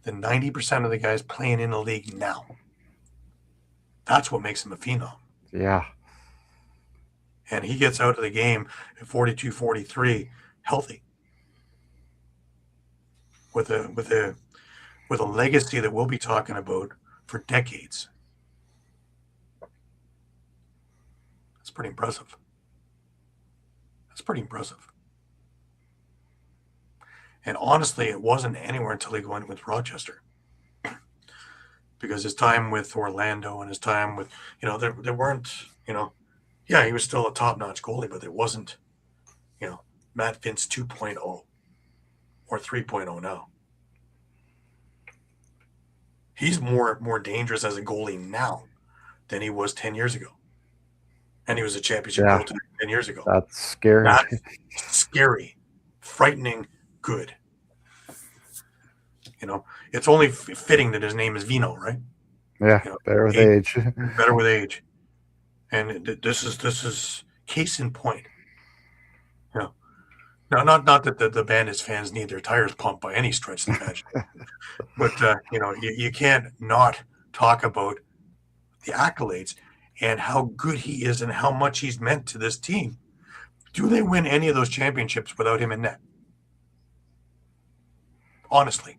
[SPEAKER 1] than 90% of the guys playing in the league now. That's what makes him a phenom.
[SPEAKER 2] Yeah.
[SPEAKER 1] And he gets out of the game at 42, 43, healthy. With a legacy that we'll be talking about for decades. That's pretty impressive. And honestly, it wasn't anywhere until he went with Rochester. Because his time with Orlando and his time with, there weren't, yeah, he was still a top-notch goalie, but it wasn't, Matt Vince 2.0 or 3.0 now. He's more dangerous as a goalie now than he was 10 years ago. And he was a championship goaltender 10 years ago.
[SPEAKER 2] That's scary.
[SPEAKER 1] That's scary, frightening, good. It's only fitting that his name is Vino, right?
[SPEAKER 2] Yeah, better with age.
[SPEAKER 1] Better with age. And this is case in point. Now, not that the Bandits fans need their tires pumped by any stretch of the imagination, but you can't not talk about the accolades and how good he is and how much he's meant to this team. Do they win any of those championships without him in net? Honestly,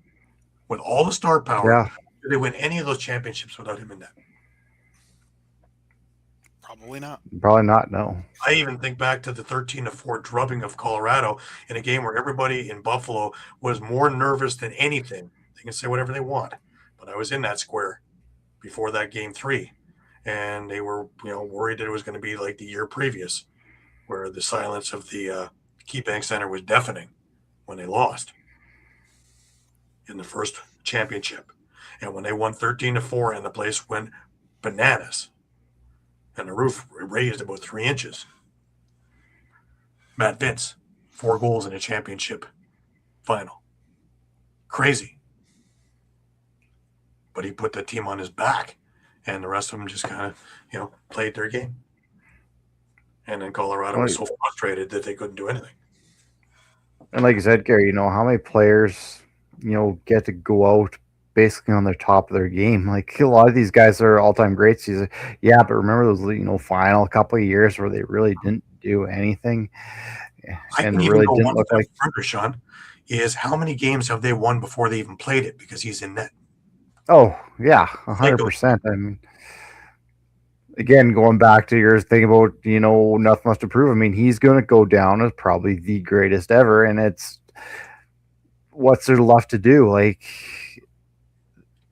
[SPEAKER 1] with all the star power, do they win any of those championships without him in net?
[SPEAKER 3] Probably not.
[SPEAKER 2] Probably not, no.
[SPEAKER 1] I even think back to the 13-4 drubbing of Colorado in a game where everybody in Buffalo was more nervous than anything. They can say whatever they want, but I was in that square before that game 3, and they were worried that it was going to be like the year previous, where the silence of the KeyBank Center was deafening when they lost in the first championship, and when they won 13-4 and the place went bananas. and the roof raised about 3 inches. Matt Vince, 4 goals in a championship final. Crazy. But he put the team on his back, and the rest of them just kind of, played their game. And then Colorado was so frustrated that they couldn't do anything.
[SPEAKER 2] And like you said, Gary, how many players, get to go out basically on the top of their game. Like a lot of these guys are all-time greats. Yeah, but remember those, final couple of years where they really didn't do anything and really didn't look like
[SPEAKER 1] further, Shawn, is how many games have they won before they even played it because he's in net?
[SPEAKER 2] Oh, yeah, 100%. I mean, again, going back to your thing about, nothing much to prove. I mean, he's going to go down as probably the greatest ever, and it's what's there left to do? Like,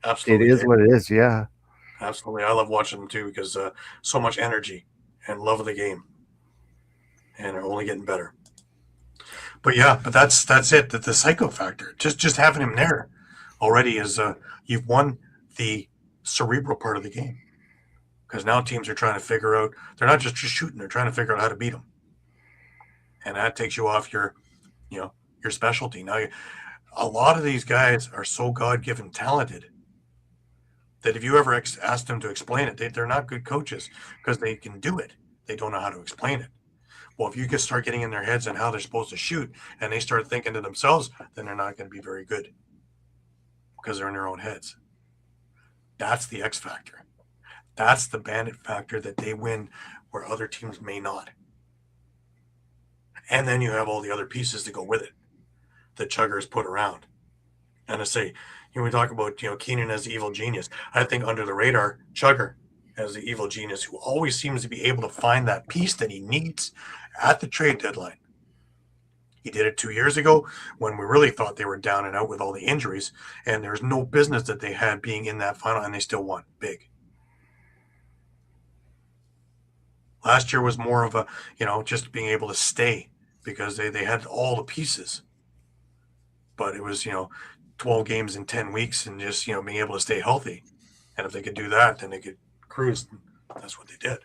[SPEAKER 1] absolutely,
[SPEAKER 2] it is what it is. Yeah,
[SPEAKER 1] absolutely. I love watching them too because so much energy and love of the game, and they're only getting better. But yeah, that's it. The psycho factor, just having him there already is you've won the cerebral part of the game. Because now teams are trying to figure out, they're not just shooting, they're trying to figure out how to beat them. And that takes you off your specialty. Now, a lot of these guys are so God-given talented that if you ever ask them to explain it, they're not good coaches because they can do it. They don't know how to explain it. Well, if you can start getting in their heads on how they're supposed to shoot and they start thinking to themselves, then they're not going to be very good because they're in their own heads. That's the X factor. That's the bandit factor that they win where other teams may not. And then you have all the other pieces to go with it that Chuggers put around. And I say, we talk about, Keenan as the evil genius. I think under the radar, Chugger as the evil genius who always seems to be able to find that piece that he needs at the trade deadline. He did it 2 years ago when we really thought they were down and out with all the injuries, and there's no business that they had being in that final, and they still won big. Last year was more of a, just being able to stay because they had all the pieces. But it was, 12 games in 10 weeks and just, being able to stay healthy. And if they could do that, then they could cruise. That's what they did.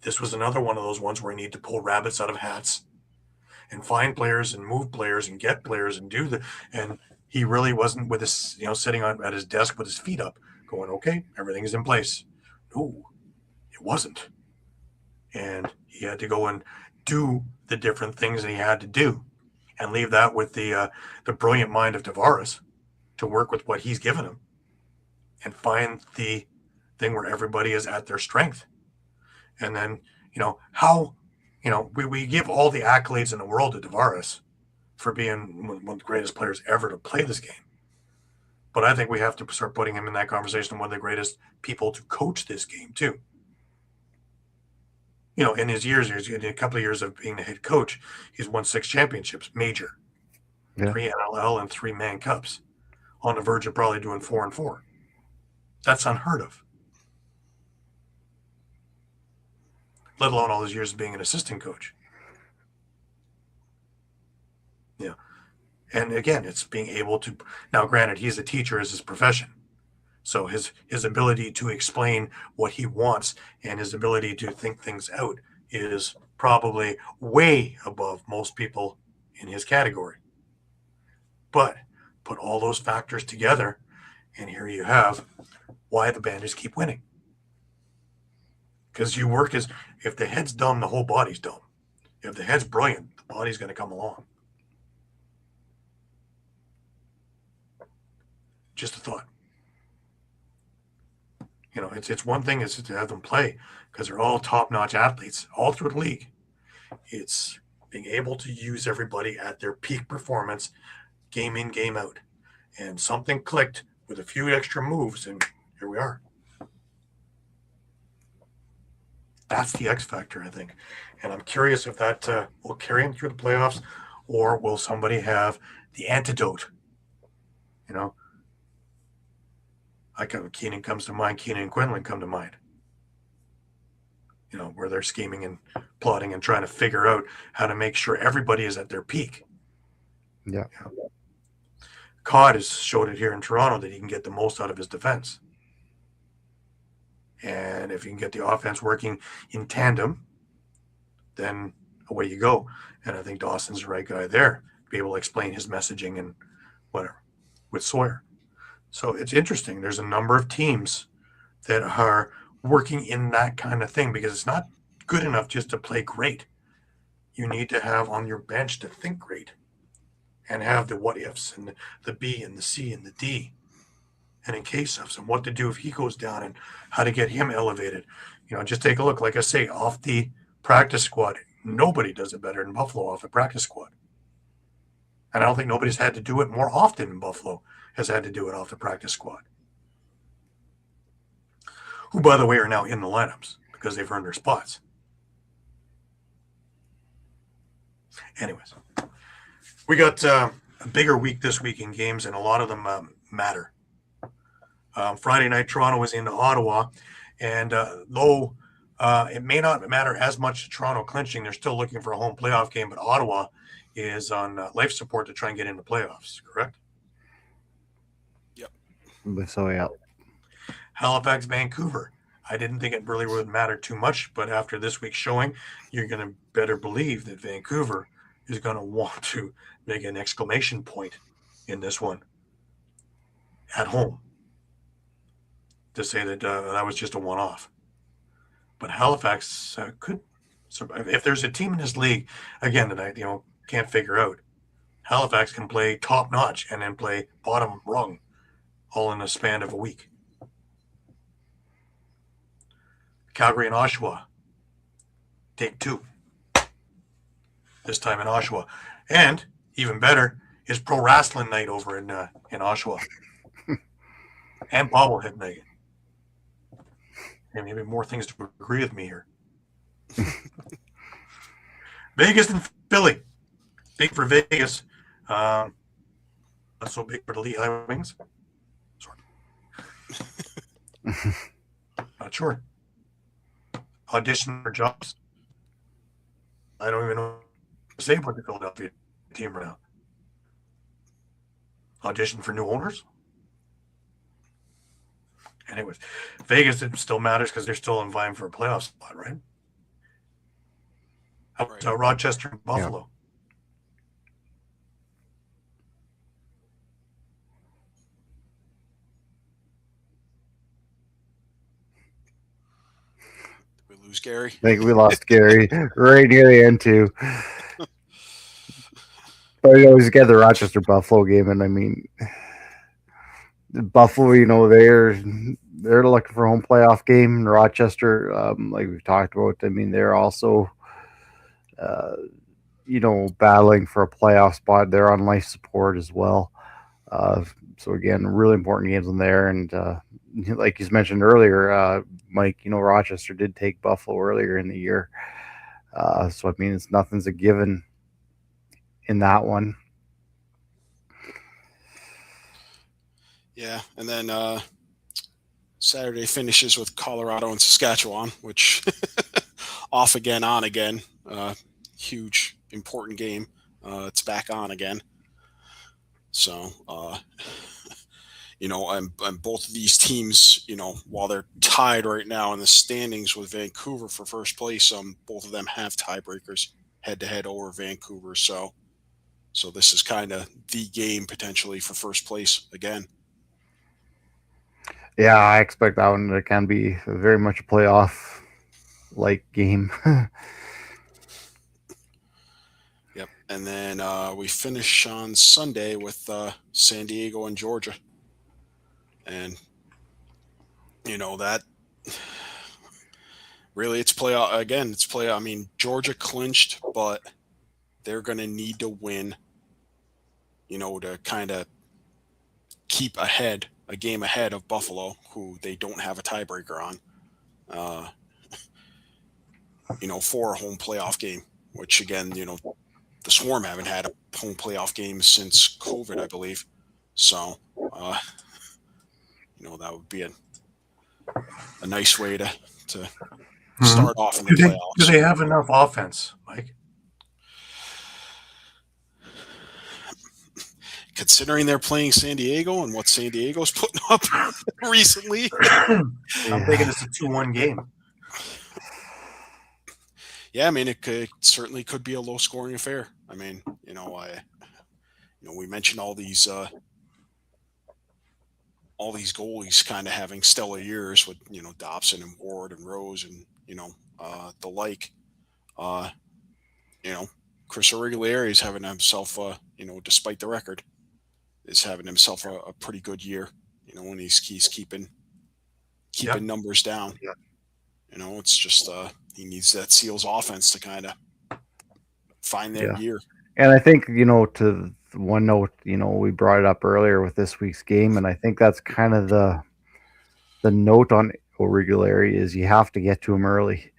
[SPEAKER 1] This was another one of those ones where you need to pull rabbits out of hats and find players and move players and get players and and he really wasn't with his, sitting at his desk with his feet up going, okay, everything is in place. No, it wasn't. And he had to go and do the different things that he had to do and leave that with the brilliant mind of Tavares to work with what he's given him and find the thing where everybody is at their strength. And then, we give all the accolades in the world to Tavares for being one of the greatest players ever to play this game. But I think we have to start putting him in that conversation, one of the greatest people to coach this game too. In his years, in a couple of years of being the head coach, he's won 6 championships, major, 3 NLL and 3 Man Cups, on the verge of probably doing 4 and 4. That's unheard of. Let alone all those years of being an assistant coach. Yeah. And again, it's being able to, now granted, he's a teacher as his profession. So his ability to explain what he wants and his ability to think things out is probably way above most people in his category. But put all those factors together, and here you have why the Bandits keep winning. Because you work if the head's dumb, the whole body's dumb. If the head's brilliant, the body's going to come along. Just a thought. It's one thing is to have them play because they're all top-notch athletes all through the league. It's being able to use everybody at their peak performance, game in, game out. And something clicked with a few extra moves, and here we are. That's the X factor, I think. And I'm curious if that will carry him through the playoffs, or will somebody have the antidote? Keenan comes to mind. Keenan and Quinlan come to mind. Where they're scheming and plotting and trying to figure out how to make sure everybody is at their peak.
[SPEAKER 2] Yeah.
[SPEAKER 1] Cod has showed it here in Toronto that he can get the most out of his defense. And if you can get the offense working in tandem, then away you go. And I think Dawson's the right guy there to be able to explain his messaging and whatever with Sawyer. So it's interesting. There's a number of teams that are working in that kind of thing because it's not good enough just to play great. You need to have on your bench to think great and have the what ifs and the B and the C and the D and in case ofs and what to do if he goes down and how to get him elevated. Just take a look. Like I say, off the practice squad, nobody does it better than Buffalo off the practice squad. And I don't think nobody's had to do it more often than Buffalo has had to do it off the practice squad. Who, by the way, are now in the lineups because they've earned their spots. Anyways, we got a bigger week this week in games, and a lot of them matter. Friday night, Toronto was into Ottawa, and though it may not matter as much to Toronto clinching, they're still looking for a home playoff game, but Ottawa is on life support to try and get into playoffs, correct?
[SPEAKER 3] Yep.
[SPEAKER 2] So, yeah.
[SPEAKER 1] Halifax, Vancouver. I didn't think it really would matter too much, but after this week's showing, you're going to better believe that Vancouver is going to want to make an exclamation point in this one at home to say that that was just a one-off. But Halifax could survive. If there's a team in this league, again, that I can't figure out, Halifax can play top-notch and then play bottom rung all in a span of a week. Calgary and Oshawa, take 2. This time in Oshawa. And even better is pro wrestling night over in Oshawa. And bobblehead night. And maybe more things to agree with me here. Vegas and Philly. Big for Vegas. Not so big for the Lehigh Wings. Sorry. Not sure. Audition for jobs. I don't even know what to say about the Philadelphia team right now. Audition for new owners. Anyways, Vegas, it still matters because they're still vying for a playoff spot, right? How about Rochester and Buffalo?
[SPEAKER 3] Did we lose Gary?
[SPEAKER 2] I think we lost Gary right near the end, too. But we always get the Rochester Buffalo game, and I mean, Buffalo, they're looking for a home playoff game. And Rochester, like we've talked about, I mean, they're also, battling for a playoff spot. They're on life support as well. So again, really important games in there. And like you mentioned earlier, Mike, Rochester did take Buffalo earlier in the year. So I mean, nothing's a given in that one.
[SPEAKER 3] Yeah, and then Saturday finishes with Colorado and Saskatchewan, which off again, on again. Huge, important game. It's back on again. So, and both of these teams, while they're tied right now in the standings with Vancouver for first place, both of them have tiebreakers head-to-head over Vancouver. So this is kind of the game potentially for first place again.
[SPEAKER 2] Yeah, I expect that one. It can be very much a playoff-like game.
[SPEAKER 3] Yep. And then we finish on Sunday with San Diego and Georgia. And, that really it's playoff. Again, it's playoff. I mean, Georgia clinched, but they're going to need to win, to kind of keep a game ahead of Buffalo, who they don't have a tiebreaker on, for a home playoff game, which again, the Swarm haven't had a home playoff game since COVID, I believe. So, that would be a nice way to start off in the playoffs.
[SPEAKER 1] Do they have enough offense, Mike?
[SPEAKER 3] considering they're playing San Diego and what San Diego's putting up recently.
[SPEAKER 1] I'm thinking it's a 2-1 game.
[SPEAKER 3] Yeah, I mean, it certainly could be a low-scoring affair. I mean, we mentioned all these goalies kind of having stellar years with Dobson and Ward and Rose and the like. Chris Origlieri is having himself despite the record, is having himself a pretty good year. When he's keeping numbers down.
[SPEAKER 1] Yep.
[SPEAKER 3] It's just he needs that Seals offense to kind of find their gear.
[SPEAKER 2] And I think, to one note, we brought it up earlier with this week's game, and I think that's kind of the note on Origlieri is you have to get to him early.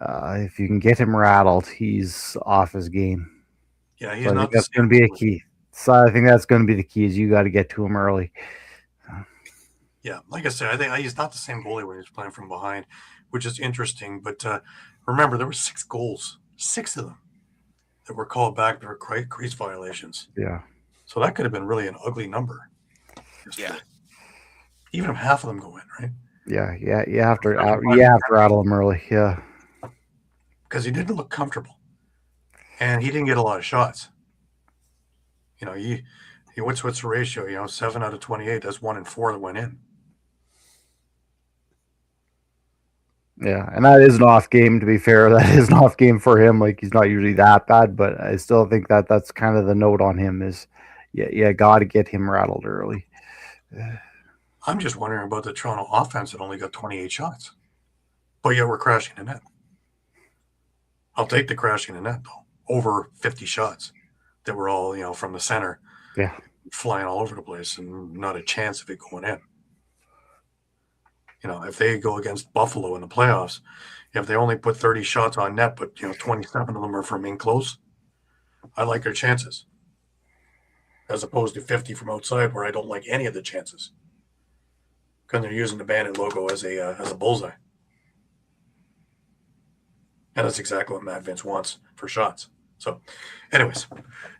[SPEAKER 2] If you can get him rattled, he's off his game.
[SPEAKER 1] Yeah, he's
[SPEAKER 2] so
[SPEAKER 1] not.
[SPEAKER 2] That's going to be a key. So I think that's going to be the key is you got to get to him early.
[SPEAKER 1] Yeah, like I said, I think he's not the same goalie when he's playing from behind, which is interesting. But remember, there were 6 goals, 6 of them that were called back. There were crease violations.
[SPEAKER 2] Yeah.
[SPEAKER 1] So that could have been really an ugly number.
[SPEAKER 3] Yeah.
[SPEAKER 1] Even if half of them go in, right?
[SPEAKER 2] Yeah. You have to rattle him early. Yeah.
[SPEAKER 1] Because he didn't look comfortable, and he didn't get a lot of shots. He what's the ratio? 7 out of 28. That's 1 in 4 that went in.
[SPEAKER 2] Yeah, and that is an off game, to be fair. That is an off game for him. Like, he's not usually that bad, but I still think that's kind of the note on him is, got to get him rattled early.
[SPEAKER 1] I'm just wondering about the Toronto offense that only got 28 shots. But yet we're crashing the net. I'll take the crashing the net, though. Over 50 shots that were all, from the center.
[SPEAKER 2] Yeah.
[SPEAKER 1] Flying all over the place and not a chance of it going in. If they go against Buffalo in the playoffs, if they only put 30 shots on net, but 27 of them are from in close, I like their chances. As opposed to 50 from outside, where I don't like any of the chances. Because they're using the Bandit logo as a bullseye. And that's exactly what Matt Vince wants for shots. So, anyways,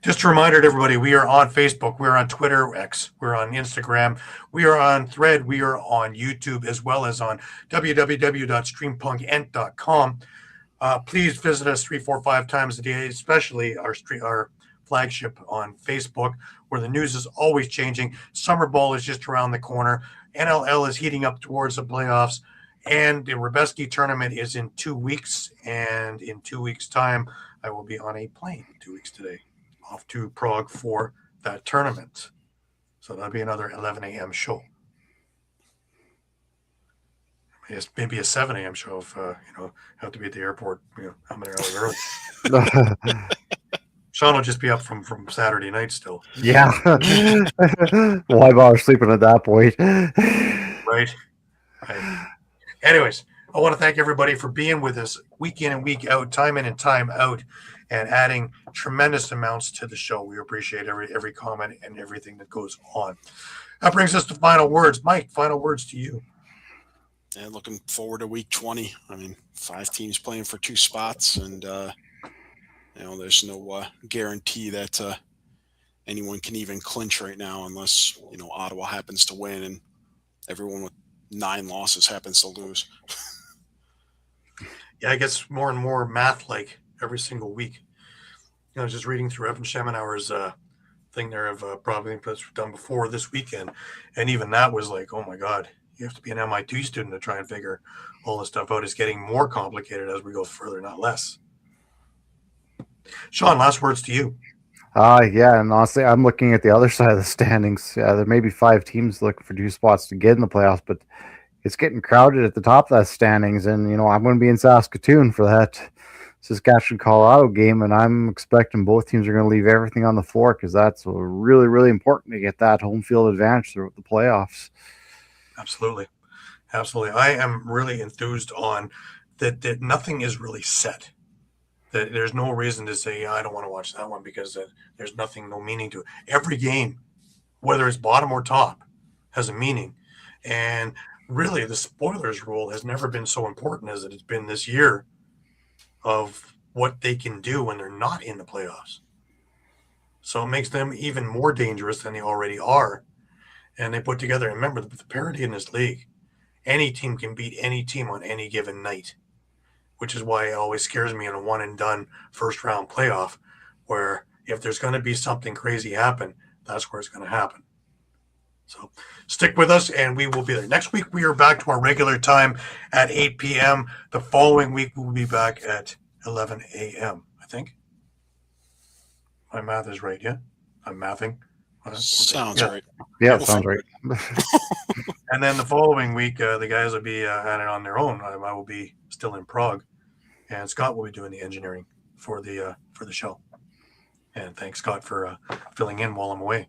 [SPEAKER 1] just a reminder to everybody, we are on Facebook, we're on Twitter, X, we're on Instagram, we are on Thread, we are on YouTube, as well as on www.streampunkentertainment.com. Please visit us 3, 4, 5 times a day, especially our flagship on Facebook, where the news is always changing. Summer ball is just around the corner. NLL is heating up towards the playoffs. And the Rebeski tournament is in 2 weeks. And in 2 weeks' time, I will be on a plane 2 weeks today off to Prague for that tournament. So that'll be another 11 a.m. show. Maybe a 7 a.m. show if, have to be at the airport, how many hours early. Shawn will just be up from Saturday night still.
[SPEAKER 2] Yeah. Why bother sleeping at that point?
[SPEAKER 1] Right. Anyways, I want to thank everybody for being with us week in and week out, time in and time out, and adding tremendous amounts to the show. We appreciate every comment and everything that goes on. That brings us to final words. Mike, final words to you.
[SPEAKER 3] And looking forward to week 20. I mean, 5 teams playing for 2 spots, and there's no guarantee that anyone can even clinch right now unless Ottawa happens to win and everyone with 9 losses happens to lose.
[SPEAKER 1] Yeah, it gets more and more math-like every single week. Just reading through Evan Schemenauer's thing there of probably done before this weekend, and even that was like, oh my God, you have to be an MIT student to try and figure all this stuff out. It's getting more complicated as we go further, not less. Shawn, last words to you.
[SPEAKER 2] Yeah, and honestly, I'm looking at the other side of the standings. There may be 5 teams looking for 2 spots to get in the playoffs, but it's getting crowded at the top of that standings. And, I'm going to be in Saskatoon for that Saskatchewan-Colorado game, and I'm expecting both teams are going to leave everything on the floor because that's really, really important to get that home field advantage throughout the playoffs.
[SPEAKER 1] Absolutely. I am really enthused on that nothing is really set. That there's no reason to say, I don't want to watch that one because there's no meaning to it. Every game, whether it's bottom or top, has a meaning. And really, the spoilers rule has never been so important as it has been this year of what they can do when they're not in the playoffs. So it makes them even more dangerous than they already are. And they put together, and remember the parity in this league. Any team can beat any team on any given night, which is why it always scares me in a one and done first round playoff, where if there's going to be something crazy happen, that's where it's going to happen. So stick with us, and we will be there. Next week, we are back to our regular time at 8 p.m. The following week, we'll be back at 11 a.m., I think. My math is right, yeah? I'm mathing.
[SPEAKER 3] Sounds right.
[SPEAKER 2] Yeah,
[SPEAKER 3] We'll
[SPEAKER 2] sounds
[SPEAKER 3] figure
[SPEAKER 2] right.
[SPEAKER 1] And then the following week, the guys will be at it on their own. I will be still in Prague, and Scott will be doing the engineering for the show. And thanks, Scott, for filling in while I'm away.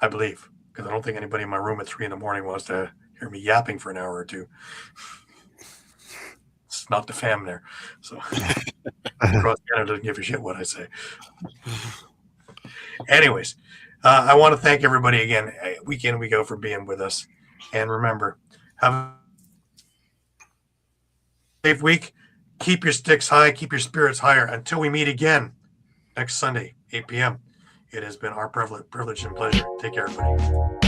[SPEAKER 1] I believe, because I don't think anybody in my room at 3 a.m. wants to hear me yapping for an hour or two. It's not the fam there, so across Canada doesn't give a shit what I say. Anyways, I want to thank everybody again, week in, week out, for being with us. And remember, have a safe week. Keep your sticks high. Keep your spirits higher. Until we meet again next Sunday, 8 p.m. It has been our privilege and pleasure. Take care, everybody.